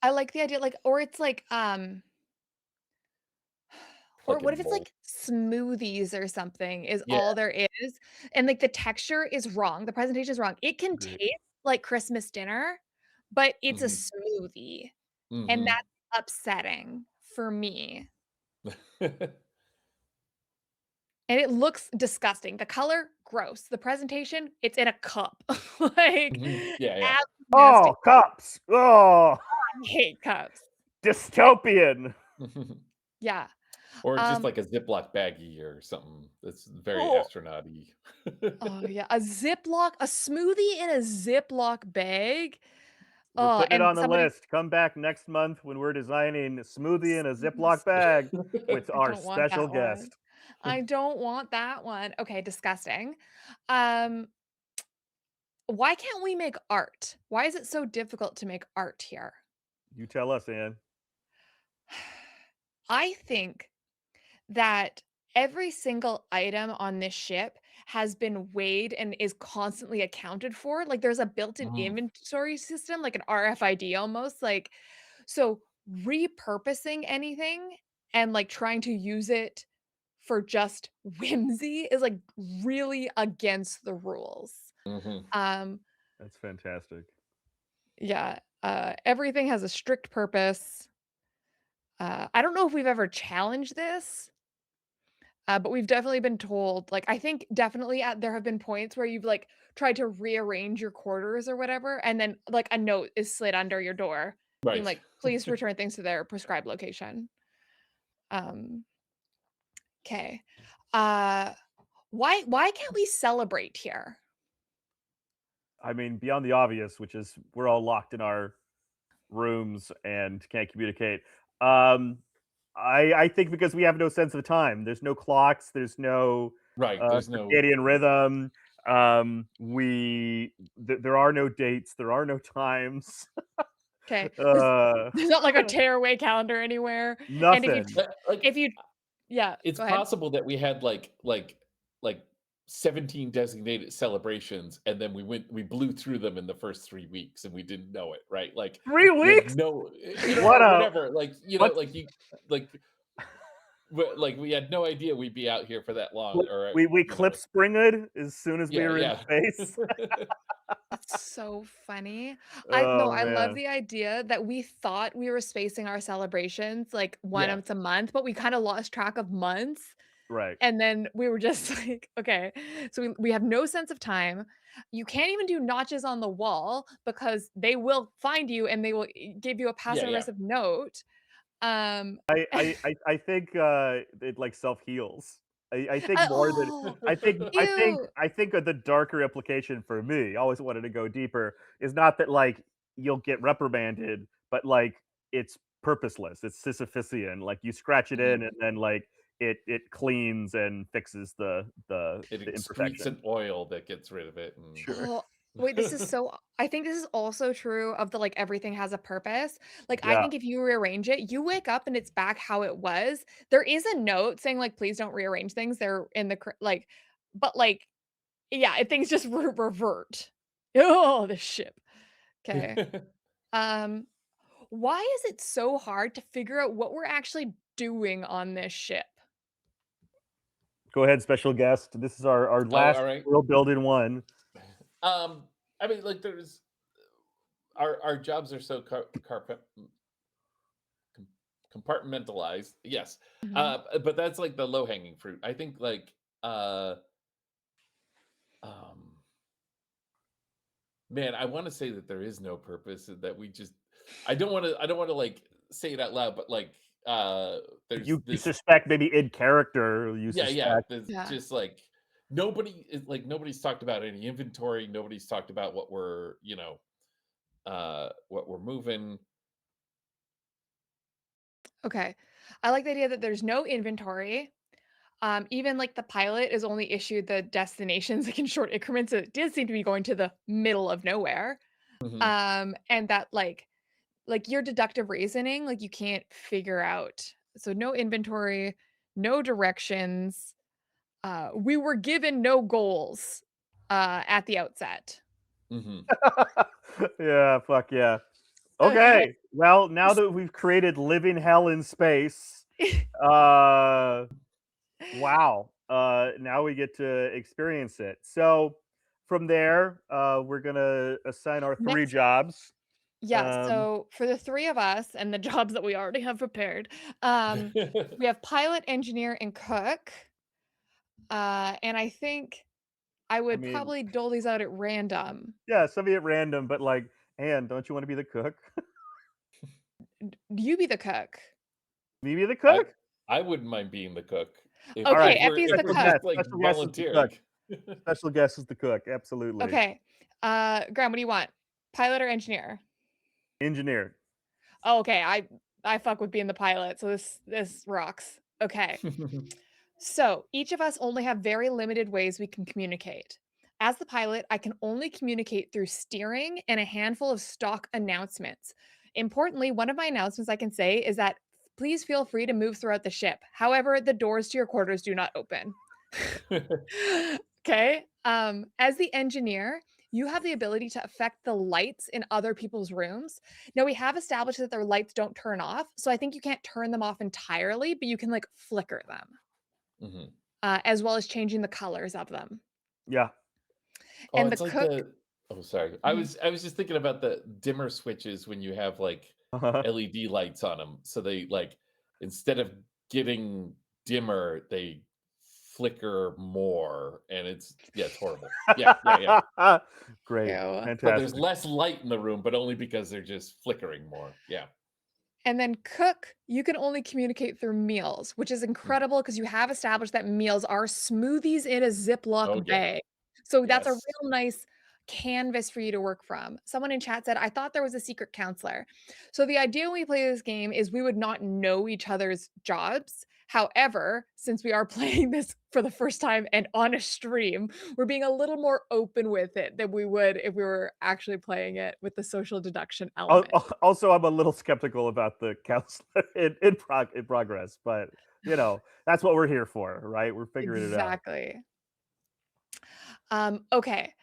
I like the idea, or it's like, or Like what in if it's mold. like smoothies or something is Yeah. all there is, and like the texture is wrong, the presentation is wrong. It can Agreed. taste like Christmas dinner, but it's a Mhm. smoothie, and Mhm. that's upsetting for me. And it looks disgusting. The color, gross. The presentation, it's in a cup. Like, Mhm. Yeah, yeah. absolutely nasty. Oh, cups. Oh, I hate cups. dystopian. Yeah. Or just Um, like a Ziploc baggie or something that's very oh, astronaut-y. oh yeah. A smoothie in a Ziploc bag. We're Oh, putting it and on the somebody, list. Come back next month when we're designing a smoothie in a Ziploc bag with I our don't want special that one. guest. I don't want that one. Okay, disgusting. Um, why can't we make art? Why is it so difficult to make art here? You tell us, Ann. I think that every single item on this ship has been weighed and is constantly accounted for. Like there's a built-in Mm. inventory system, like an RFID almost. Like so repurposing anything and like trying to use it for just whimsy is like really against the rules. Mhm. Um That's fantastic. yeah, everything has a strict purpose. I don't know if we've ever challenged this, but we've definitely been told, like, I think definitely there have been points where you've like tried to rearrange your quarters or whatever, and then like a note is slid under your door being Right. like, please return things to their prescribed location. Um, okay. Uh, why can't we celebrate here? I mean, beyond the obvious, which is we're all locked in our rooms and can't communicate. Um, I think because we have no sense of time. There's no clocks. There's no Right. There's no circadian rhythm. There are no dates. There are no times. Okay. Uh, There's not like a tearaway calendar anywhere. And nothing. like if you yeah, it's go ahead. possible that we had like 17 designated celebrations and then we blew through them in the first 3 weeks and we didn't know it, right? Like 3 weeks? What or a whatever, like what like you like like we had no idea we'd be out here for that long, or we clip springed as soon as we yeah, were in yeah. space. That's so funny. Oh I love man. the idea that we thought we were spacing our celebrations like Yeah, once a month, but we kind of lost track of months. Right. And then we were just like, okay, so we have no sense of time. You can't even do notches on the wall because they will find you and they will give you a yeah, passive yeah. aggressive note. Um, I think it like self heals. I think more than oh, ew. I think the darker implication for me, always wanted to go deeper, is not that like you'll get reprimanded, but like it's purposeless. It's Sisyphusian. Like you scratch it in Mhm. and then like it cleans and fixes It the excretes imperfection. an oil that gets rid of it, and Sure. Oh, wait, this is so I think this is also true of the, like, everything has a purpose. Like, I Yeah. think if you rearrange it, you wake up and it's back how it was. There is a note saying, like, "Please don't rearrange things. They're in the like" but, like, yeah, things just revert. Oh, the ship. Okay. Um, why is it so hard to figure out what we're actually doing on this ship? Go ahead, special guest. This is our oh, last all right. world building one. I mean, like there's our jobs are so com- compartmentalized. Yes, Mhm. but that's like the low hanging fruit. I think like um man, I want to say that there is no purpose and that we just I don't want to like say it out loud, but like there's You this suspect maybe in character, you yeah, yeah, suspect. there's Yeah. just like nobody's talked about any inventory, nobody's talked about what we're, what we're moving. Okay. I like the idea that there's no inventory. Even like the pilot is only issued the destinations like in short increments. So it did seem to be going to the middle of nowhere. Mhm. And that like your deductive reasoning, like you can't figure out. So no inventory, no directions. We were given no goals at the outset. Mhm. Yeah, fuck yeah. Okay. Okay. Well, now that we've created living hell in space, uh wow. Now we get to experience it. So from there, we're gonna assign our three Next jobs. Yeah, Um, so for the 3 of us and the jobs that we already have prepared, um, we have pilot, engineer, and cook. And I think I I would mean, probably dole these out at random. yeah, some of it random, but like, and don't you want to be the cook? You be the cook. Me be the I cook? I wouldn't mind being the cook All Okay, right. Eppy's the if we're cook. just like Special guest is the cook. volunteering. Special guest is the cook. Absolutely. Okay. Graham, what do you want? Pilot or engineer? Engineer. Oh, okay. I fuck with being the pilot, so this rocks. Okay. So each of us only have very limited ways we can communicate. As the pilot, I can only communicate through steering and a handful of stock announcements. Importantly, one of my announcements I can say is that please feel free to move throughout the ship. However, the doors to your quarters do not open. Okay. As the engineer, you have the ability to affect the lights in other people's rooms. Now, we have established that their lights don't turn off, so I think you can't turn them off entirely, but you can like flicker them, Hmm. as well as changing the colors of them. Yeah. Oh, And the it's like cook, the. Oh, sorry. I Mhm. was I was just thinking about the dimmer switches when you have like LED lights on them. So they like instead of getting dimmer, they flicker more, and it's horrible. Yeah, yeah, yeah. Great. Ew. So there's Fantastic. less light in the room, but only because they're just flickering more. Yeah. And then cook, you can only communicate through meals, which is Mhm. incredible because you have established that meals are smoothies in a Oh Ziploc yeah. bag. So that's a Yes. real nice canvas for you to work from. Someone in chat said, I thought there was a secret counselor. So the idea when we play this game is we would not know each other's jobs. However, since we are playing this for the first time and on a stream, we're being a little more open with it than we would if we were actually playing it with the social deduction element. Also, I'm a little skeptical about the counselor in progress, but that's what we're here for, right? We're figuring it out. Exactly. Okay.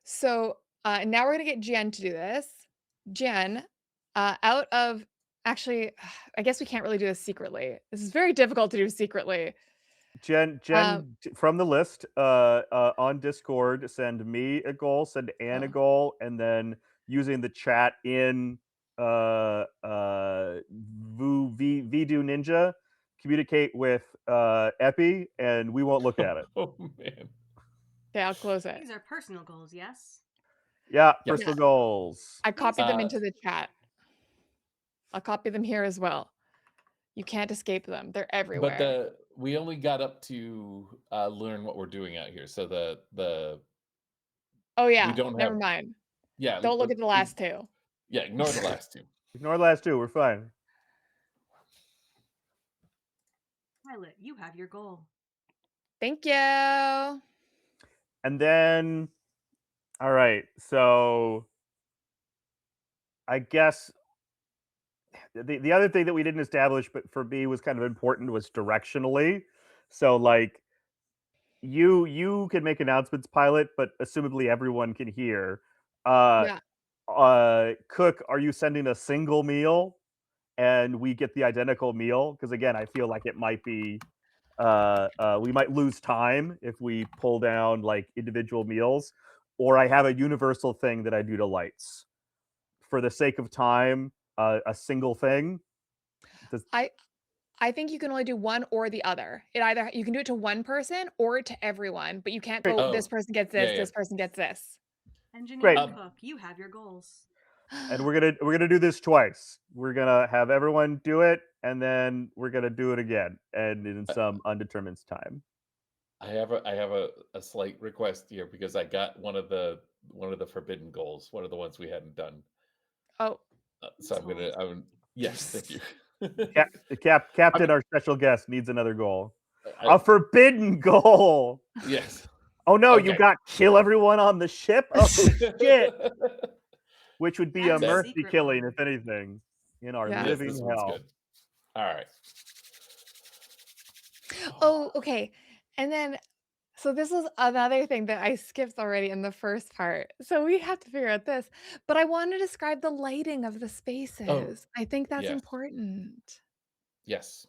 So now we're gonna get Jen to do this. Jen, out of actually, I guess we can't really do this secretly. This is very difficult to do secretly. Jen, Um, from the list on Discord, send me a goal, send Anne a oh, goal, and then using the chat in Voodoo Ninja, communicate with Eppy, and we won't look at it. Oh man. okay, I'll close it. These are personal goals, yes? Yeah, Yeah. Yeah, personal goals. I Please copied them Uh, into the chat. I'll copy them here as well. You can't escape them. They're but everywhere. we only got up to learn what we're doing out here. So the Oh we yeah, don't never have mind. yeah, Don't look at the last two. yeah, ignore the last two. Ignore the last two. We're fine. Pilot, you have your goal. Thank you. And then, all right. So I guess the other thing that we didn't establish, but for me was kind of important, was directionally. So like you can make announcements, pilot, but assumably everyone can hear. Uh, Yeah. Cook, are you sending a single meal, and we get the identical meal? Because again, I feel like it might be we might lose time if we pull down like individual meals, or I have a universal thing that I do to lights for the sake of time. A single thing. Does, I think you can only do one or the other. It either you can do it to one person or to everyone, but you can't great. go this Oh, person gets yeah, this, yeah. this person gets this. Engineer Great. and cook, you have your goals. And we're gonna do this twice. We're gonna have everyone do it, and then we're gonna do it again, and in Uh, some undetermined time. I have a slight request here because I got one of the forbidden goals, one of the ones we hadn't done. Oh. So Please hold. yes, thank you. Captain, I'm our special guest, needs another goal. I A forbidden goal. yes. Oh no, you Okay. got kill everyone on the ship. Oh shit! Which would be a That's the That mercy secret killing, one. if anything, in our Yeah. yes, living this one's hell. good. All right. Oh, okay. And then so this was another thing that I skipped already in the first part. So we have to figure out this, but I want to describe the lighting of the Oh, spaces. I think that's yes. important. Yes.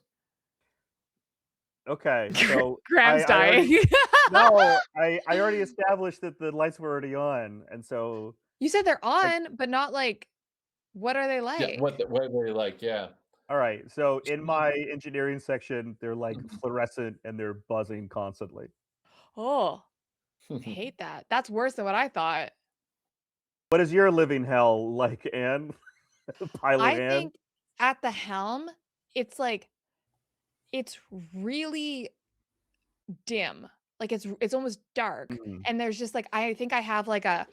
Okay, so Graham's I already dying. no, I already established that the lights were already on, and so You said they're I on, but not like what are they Yeah, like? what are they like? Yeah. all right. So in She my engineering section, they're like Mhm. fluorescent and they're buzzing constantly. Oh, hate that. That's worse than what I thought. What is your living hell like, Anne? Pilot I Anne? think at the helm, it's like it's really dim. Like it's almost dark. Mm. And there's just like I think I have like a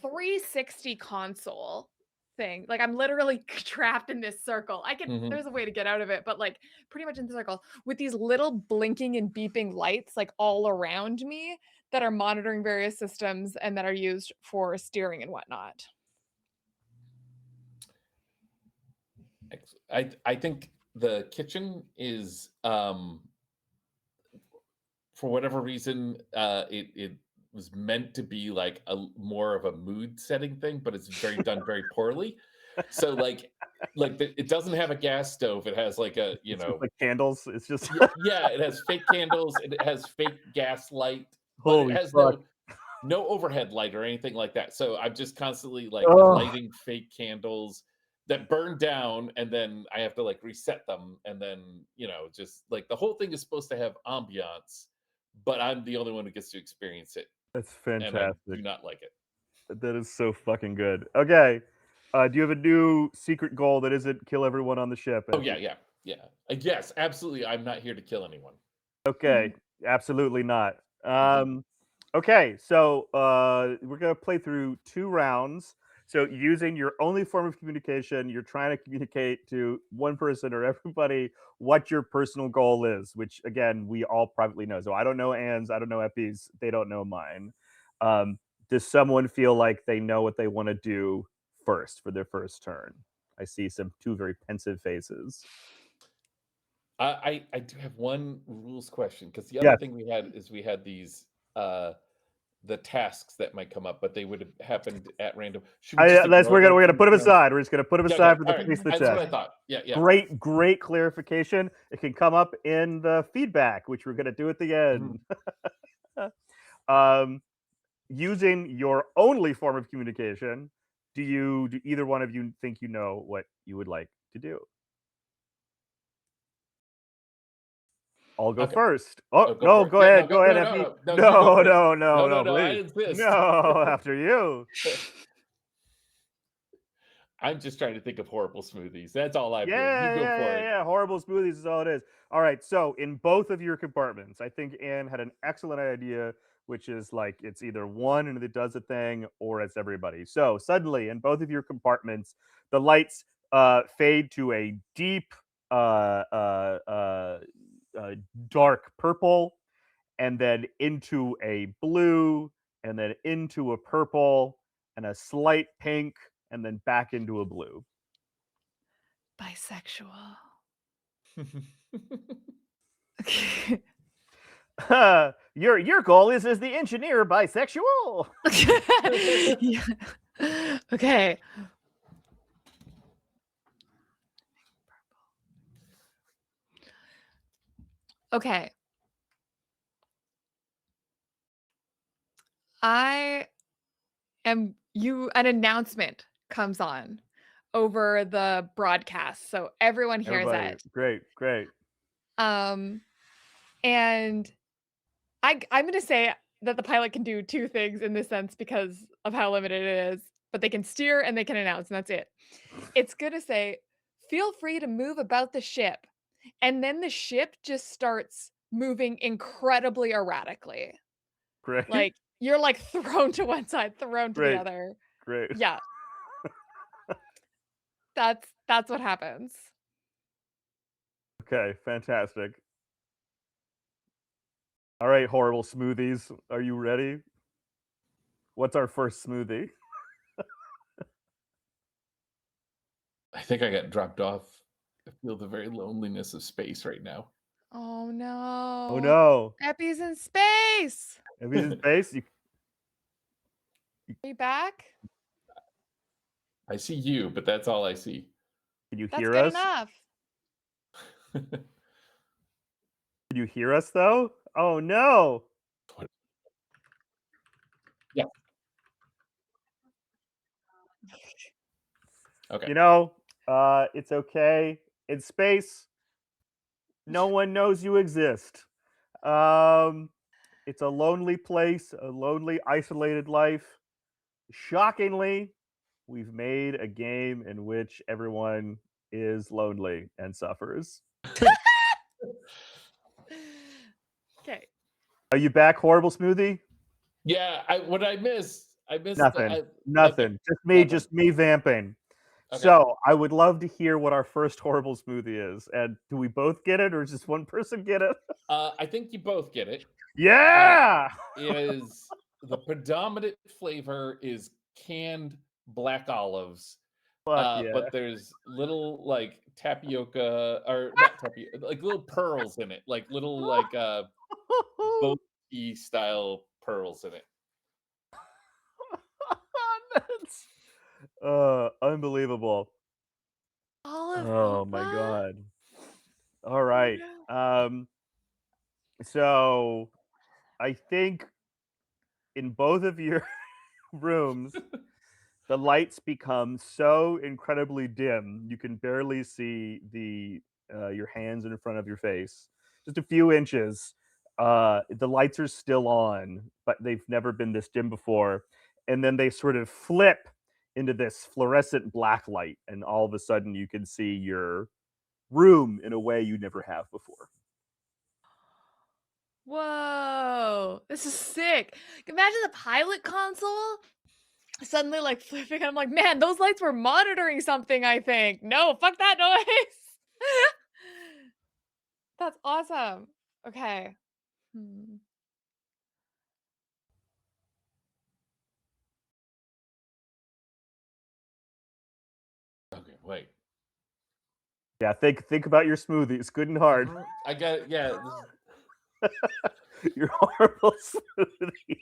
360 console thing. Like I'm literally trapped in this circle. Mhm. There's a way to get out of it, but like pretty much in the circle with these little blinking and beeping lights like all around me that are monitoring various systems and that are used for steering and whatnot. I think the kitchen is for whatever reason, it was meant to be like more of a mood setting thing, but it's done very poorly. So it doesn't have a gas stove. It has like a It's just like candles. It's just yeah, it has fake candles and it has fake gas light, but it holy has fuck. no overhead light or anything like that. So I'm just constantly Oh. lighting fake candles that burn down, and then I have to reset them, and then just the whole thing is supposed to have ambiance, but I'm the only one who gets to experience it, That's and I fantastic. do not like it. That is so fucking good. Okay. Do you have a new secret goal that isn't kill everyone on the ship? Oh yeah. Yes, absolutely. I'm not here to kill anyone. Okay. Absolutely not. Mhm. Okay, so we're gonna play through 2 rounds. So using your only form of communication, you're trying to communicate to one person or everybody what your personal goal is, which again we all privately know. So I don't know Anne's, I don't know Eppy's, they don't know mine. Does someone feel like they know what they want to do first for their first turn? I see two very pensive faces. I do have one rules question, because the other Yes. thing we had is we had these the tasks that might come up, but they would have happened at random. Should we just ignore We're them gonna from put them round? aside. We're just gonna put them Yeah, aside okay, for the all right. face of the That's what I test. thought. Yeah. Great clarification. It can come up in the feedback, which we're going to do at the end. Using your only form of communication, do either one of you think you know what you would like to do? I'll go Okay. first. Oh, Oh, go no, for it. go Yeah, ahead. no, Go ahead, no, Eppy. no, no, you go first. No, No, I please. insist. No, after you. I'm just trying to think of horrible smoothies. That's all I'm doing. You go for it. Yeah. Horrible smoothies is all it is. All right. So in both of your compartments, I think Anne had an excellent idea, which is like it's either one and it does a thing, or it's everybody. So suddenly, in both of your compartments, the lights fade to a deep, uh, uh, uh, dark purple, and then into a blue, and then into a purple, and a slight pink, and then back into a blue. Bisexual. Your goal is as the engineer bisexual. Yeah. Okay. Okay. An announcement comes on over the broadcast, so everyone hears Everybody, it. great. And I'm gonna say that the pilot can do 2 things in this sense because of how limited it is, but they can steer and they can announce, and that's it. It's gonna say, "Feel free to move about the ship," and then the ship just starts moving incredibly erratically. Great. Like, you're, thrown to one side, thrown to the Great. other. Great. Yeah. That's what happens. Okay, fantastic. All right, horrible smoothies. Are you ready? What's our first smoothie? I think I got dropped off. I feel the very loneliness of space right now. Oh, no. Oh no. Eppy's in space! If he's in space, Are you back? I see you, but that's all I see. can you That's hear good us? enough. Can you hear us though? Oh no. Yeah. Okay. It's okay. In space, no one knows you exist. It's a lonely place, a lonely, isolated life. Shockingly, we've made a game in which everyone is lonely and suffers. Okay. Are you back, horrible smoothie? Yeah, what I missed. I missed Nothing. nothing. Just me vamping. Okay. So I would love to hear what our first horrible smoothie is. And do we both get it, or does just one person get it? I think you both get it. Yeah. It is the predominant flavor is canned black olives Fuck yeah. But there's little like tapioca or not tapioca, like little pearls in it, like little like boaty style pearls in it. That's unbelievable. Olive Oh my boba? god. All Oh, right. no. So I think in both of your rooms, the lights become so incredibly dim you can barely see the your hands in front of your face, just a few inches. The lights are still on, but they've never been this dim before, and then they sort of flip into this fluorescent black light, and all of a sudden you can see your room in a way you never have before. Whoa, this is sick. Imagine the pilot console suddenly like flipping. I'm like, man, those lights were monitoring something, I think. No, fuck that noise. That's awesome. Okay. Okay, wait. Yeah, think about your smoothies, good and hard. I got it. Yeah. Your horrible smoothies.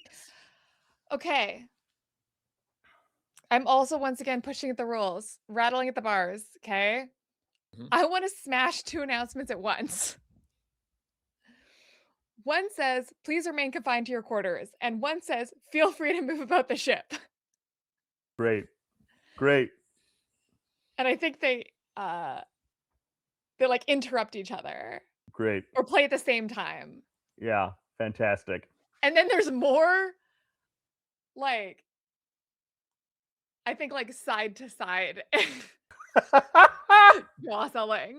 Okay. I'm also once again pushing at the rules, rattling at the bars. Okay. I want to smash 2 announcements at once. One says, please remain confined to your quarters. And one says, feel free to move about the ship. Great. And I think they like interrupt each other Great. or play at the same time. Yeah, fantastic. And then there's more like, I think like side to side jostling.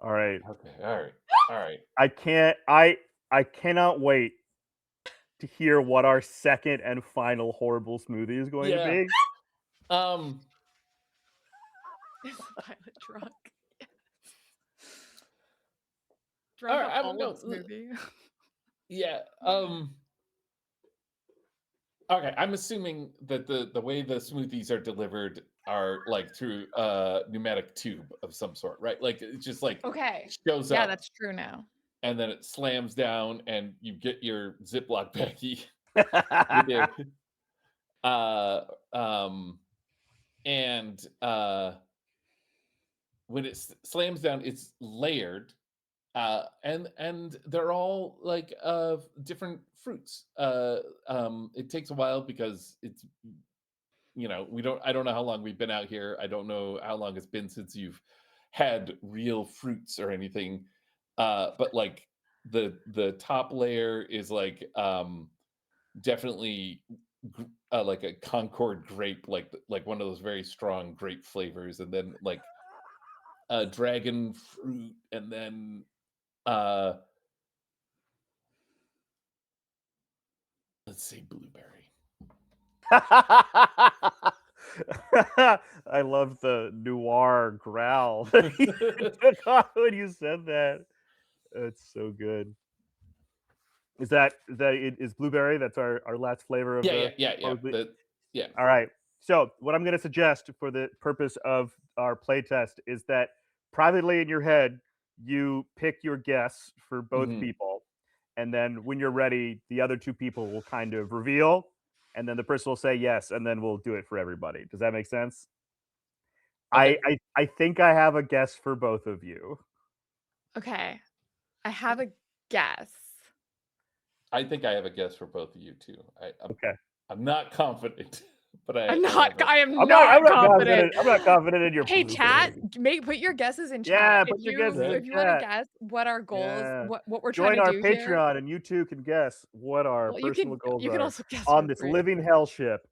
All right. Okay. All right. I cannot wait to hear what our second and final horrible smoothie is going to be. Is the pilot drunk? Yes. All Drunk right, on olive smoothie. Yeah. Okay, I'm assuming that the way the smoothies are delivered are like through a pneumatic tube of some sort, right? Like it just like Okay. shows Yeah, up that's true now. and then it slams down and you get your Ziploc baggie with it. And when it slams down, it's layered. And they're all like different fruits. It takes a while because it's I don't know how long we've been out here. I don't know how long it's been since you've had real fruits or anything. But like the top layer is like definitely like a Concord grape, like one of those very strong grape flavors, and then like dragon fruit, and then let's say blueberry. I love the noir growl that you took on when you said that. It's so good. Is blueberry? That's our last flavor of Yeah. yeah. All right. So what I'm going to suggest for the purpose of our playtest is that privately in your head, you pick your guess for both people. And then when you're ready, the other two people will kind of reveal. And then the person will say yes. And then we'll do it for everybody. Does that make sense? Okay. I think I have a guess for both of you. Okay. I have a guess. I think I have a guess for both of you too. Okay. I'm not confident, but I am not confident. I'm not confident in your. Hey, chat, put your guesses in chat. Yeah, if put your guesses in if you want to chat. guess what our goals, Yeah. what we're Join trying to our do Patreon, here. and you too can guess what our personal goals you are can also guess on for this free. living hell ship.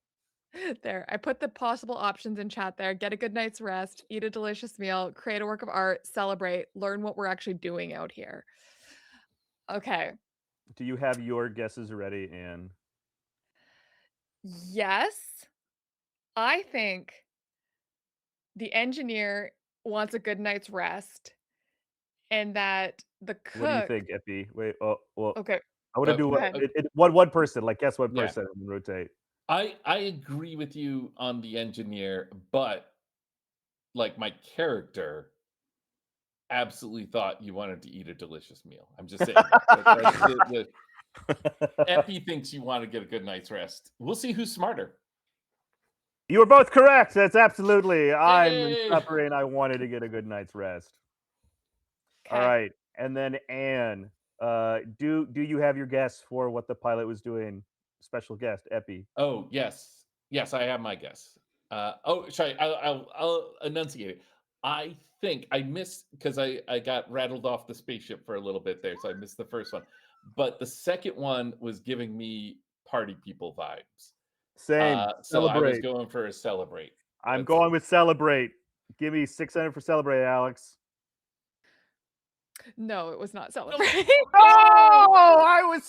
There, I put the possible options in chat there. Get a good night's rest, eat a delicious meal, create a work of art, celebrate, learn what we're actually doing out here. Okay. Do you have your guesses ready, Anne? Yes. I think the engineer wants a good night's rest and that the cook... What do you think, Eppy? Wait, well, okay. I want to do Go ahead. one person, like guess one Yeah. person and rotate. I agree with you on the engineer, but like my character absolutely thought you wanted to eat a delicious meal. I'm just saying that. That's Eppy thinks you want to get a good night's rest. We'll see who's smarter. You were both correct. That's absolutely. I'm Yay! supper and I wanted to get a good night's rest. All Okay. right, and then Anne, do you have your guess for what the pilot was doing? Special guest, Eppy. Oh yes, yes, I have my guess. Sorry, I'll enunciate it. I think I missed because I got rattled off the spaceship for a little bit there, so I missed the first one. But the second one was giving me party people vibes. Same. So I was Celebrate. going for a celebrate. I'm That's going with celebrate. Give me 600 for celebrate, Alex. No, it was not celebrate. Oh, I was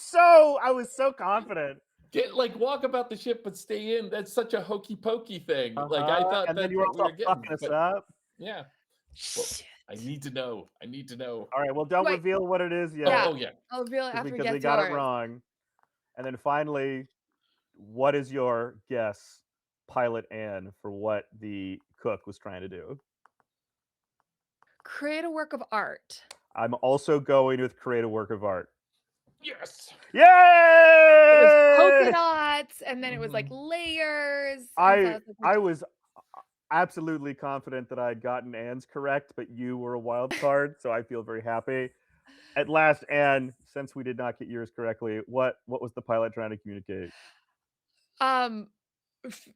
so confident. Get walk about the ship but stay in. That's such a hokey pokey thing. Like I thought And then that's you were what we also were getting. fucking us But up. yeah, well, Shit. I need to know. I need to know. All right, well, don't Wait. reveal what it is yet. Yeah. Oh yeah. I'll reveal it after we because get we got yours. it wrong. And then finally, what is your guess, Pilot Anne, for what the cook was trying to do? Create a work of art. I'm also going with create a work of art. Yes. Yay! It was polka dots, and then it was like layers. and so I was absolutely confident that I had gotten Anne's correct, but you were a wild card, so I feel very happy. At last, Anne, since we did not get yours correctly, what was the pilot trying to communicate?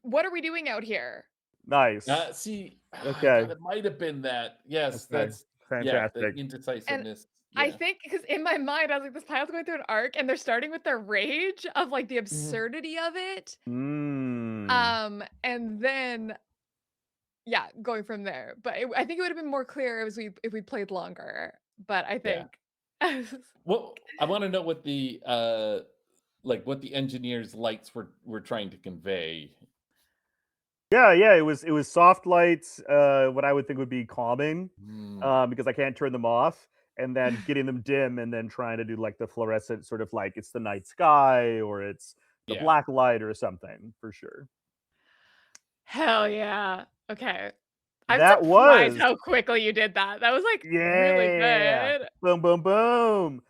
What are we doing out here? Nice. See, I Okay. thought it might have been that. Yes, Okay. that's Fantastic. the indecisiveness. I think because in my mind, I was like, this pilot's going through an arc, and they're starting with their rage of like the absurdity of it. Mm. And then yeah, going from there. But I think it would have been more clear if we played longer. But I think Well, I want to know what the what the engineers' lights were trying to convey. Yeah, it was soft lights, what I would think would be calming, because I can't turn them off, and then getting them dim, and then trying to do like the fluorescent sort of like it's the night sky or it's the Yeah. black light or something for sure. hell yeah. Okay. I'm That surprised was how quickly you did that. That was like really Yeah. good. Boom, boom, boom.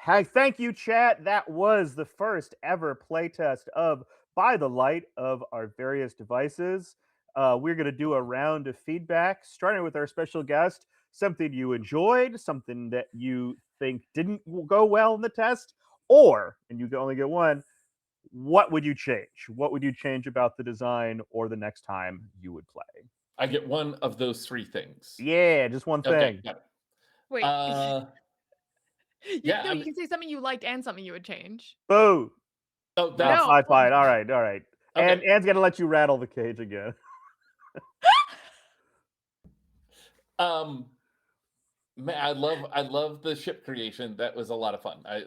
Hey, thank you, chat. That was the first ever playtest of By the Light of our various devices. We're going to do a round of feedback, starting with our special guest. Something you enjoyed, something that you think didn't go well in the test, or, and you can only get one, what would you change? What would you change about the design or the next time you would play? I get one of those three things. Yeah, just one Okay, thing. got it. Wait. Yeah, You can say something you liked and something you would change. Boo. Oh, No, that's fine. All right. And Okay. Anne's gonna let you rattle the cage again. Man, I love the ship creation. That was a lot of fun. I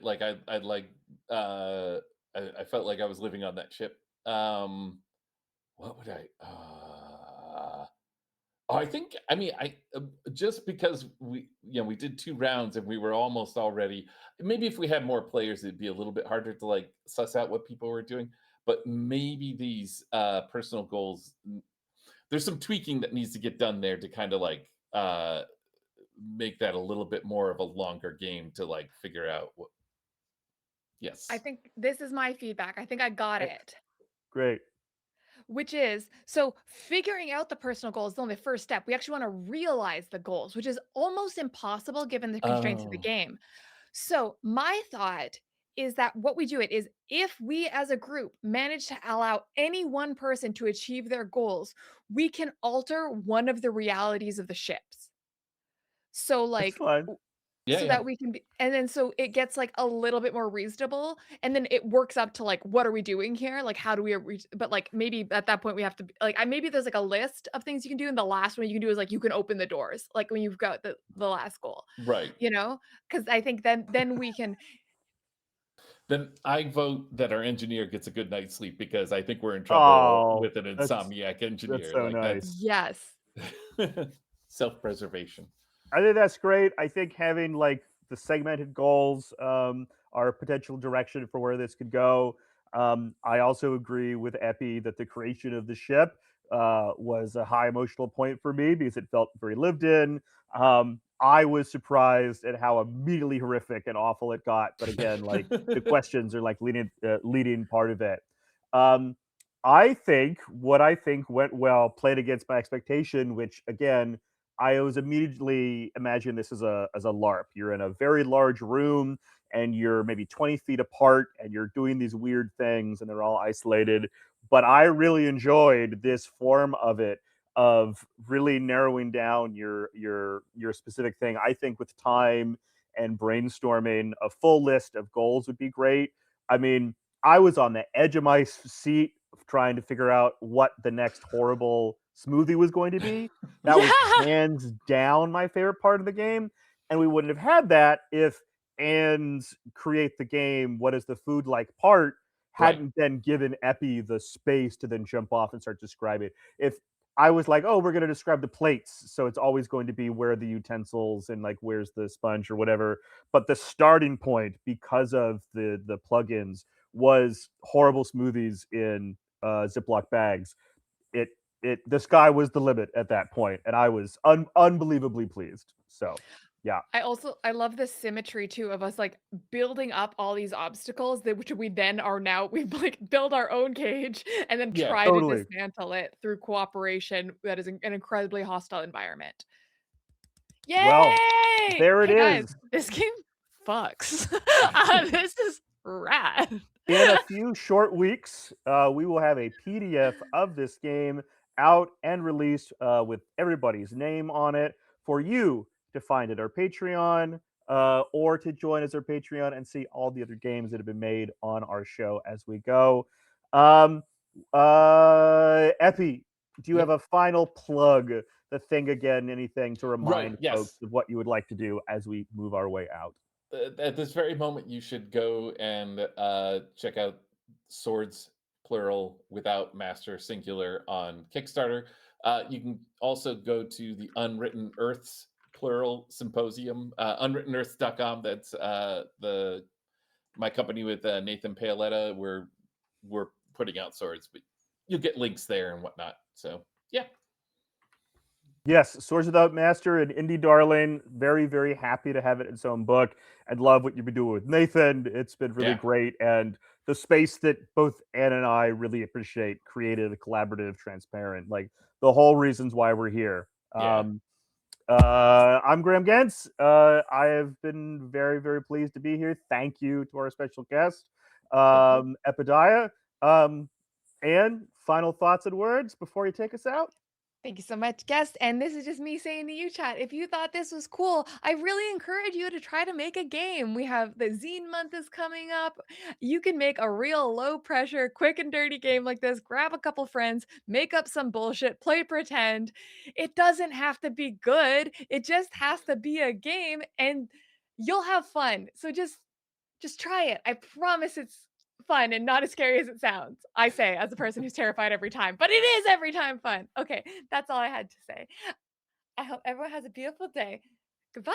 felt like I was living on that ship. What would I I think just because we did 2 rounds and we were almost already, maybe if we had more players it'd be a little bit harder to like suss out what people were doing, but maybe these personal goals, there's some tweaking that needs to get done there to kind of like make that a little bit more of a longer game to like figure out what. Yes. I think this is my feedback. I think I got it. Great. Which is, so figuring out the personal goals is only the first step. We actually want to realize the goals, which is almost impossible given the constraints of the Oh. game. So my thought is that what we do it is if we as a group manage to allow any one person to achieve their goals, we can alter one of the realities of the ships. So like That's fine. Yeah, so yeah. that we can be, and then so it gets like a little bit more reasonable, and then it works up to like what are we doing here, like how do we reach, but like maybe at that point we have to like maybe there's like a list of things you can do, and the last one you can do is like you can open the doors like when you've got the last goal, Right. because I think then we can. Then I vote that our engineer gets a good night's sleep because I think we're in trouble with an insomniac engineer. so nice. Yes. That's self-preservation. I think that's great. I think having like the segmented goals are a potential direction for where this could go. I also agree with Eppy that the creation of the ship was a high emotional point for me because it felt very lived in. I was surprised at how immediately horrific and awful it got, but again, like the questions are like leading part of it. Um, I think what I think went well played against my expectation, which again, I was immediately imagine this as a LARP. You're in a very large room and you're maybe 20 feet apart and you're doing these weird things and they're all isolated. But I really enjoyed this form of it of really narrowing down your specific thing. I think with time and brainstorming, a full list of goals would be great. I mean, I was on the edge of my seat trying to figure out what the next horrible smoothie was going to be. That was Yeah. hands down my favorite part of the game, and we wouldn't have had that if Anne's create the game, what is the food like part Right. hadn't been given Eppy the space to then jump off and start describing. If I was like, oh, we're going to describe the plates, so it's always going to be where the utensils and like where's the sponge or whatever. But the starting point, because of the plugins, was horrible smoothies in Ziploc bags. It the sky was the limit at that point, and I was unbelievably pleased. So, yeah, I love the symmetry too of us like building up all these obstacles that which we then are now we like build our own cage and then Yeah. try to totally. dismantle it through cooperation that is an incredibly hostile environment. Well, Yay! there it Hey guys, is. this game fucks. This is rad. In a few short weeks, we will have a PDF of this game out and released with everybody's name on it for you to find at our Patreon or to join as our Patreon and see all the other games that have been made on our show as we go. Um, Eppy, do you have Yep. a final plug? The thing again, anything to Right. remind folks Yes. of what you would like to do as we move our way out? At this very moment, you should go and check out Swords plural without master singular on Kickstarter. You can also go to the Unwritten Earths plural symposium, unwrittenearths.com. That's the my company with Nathan Paoletta. We're putting out swords, but you'll get links there and whatnot. So yeah, Yes, Swords Without Master and Indie Darling. Very, very happy to have it in its own book and love what you've been doing with Nathan. It's been really yeah, great. And the space that both Anne and I really appreciate creative, collaborative, transparent, like the whole reasons why we're here. yeah. I'm Graham Gens. I have been very, very pleased to be here. Thank you to our special guest, Of course. Epidiah. Anne, final thoughts and words before you take us out? Thank you so much, guest. And this is just me saying to you, chat, if you thought this was cool, I really encourage you to try to make a game. We have the zine month is coming up. You can make a real low pressure, quick and dirty game like this. Grab a couple friends, make up some bullshit, play pretend. It doesn't have to be good. It just has to be a game and you'll have fun. So just try it. I promise it's fun and not as scary as it sounds. I say as a person who's terrified every time, but it is every time fun. Okay, that's all I had to say. I hope everyone has a beautiful day. Goodbye.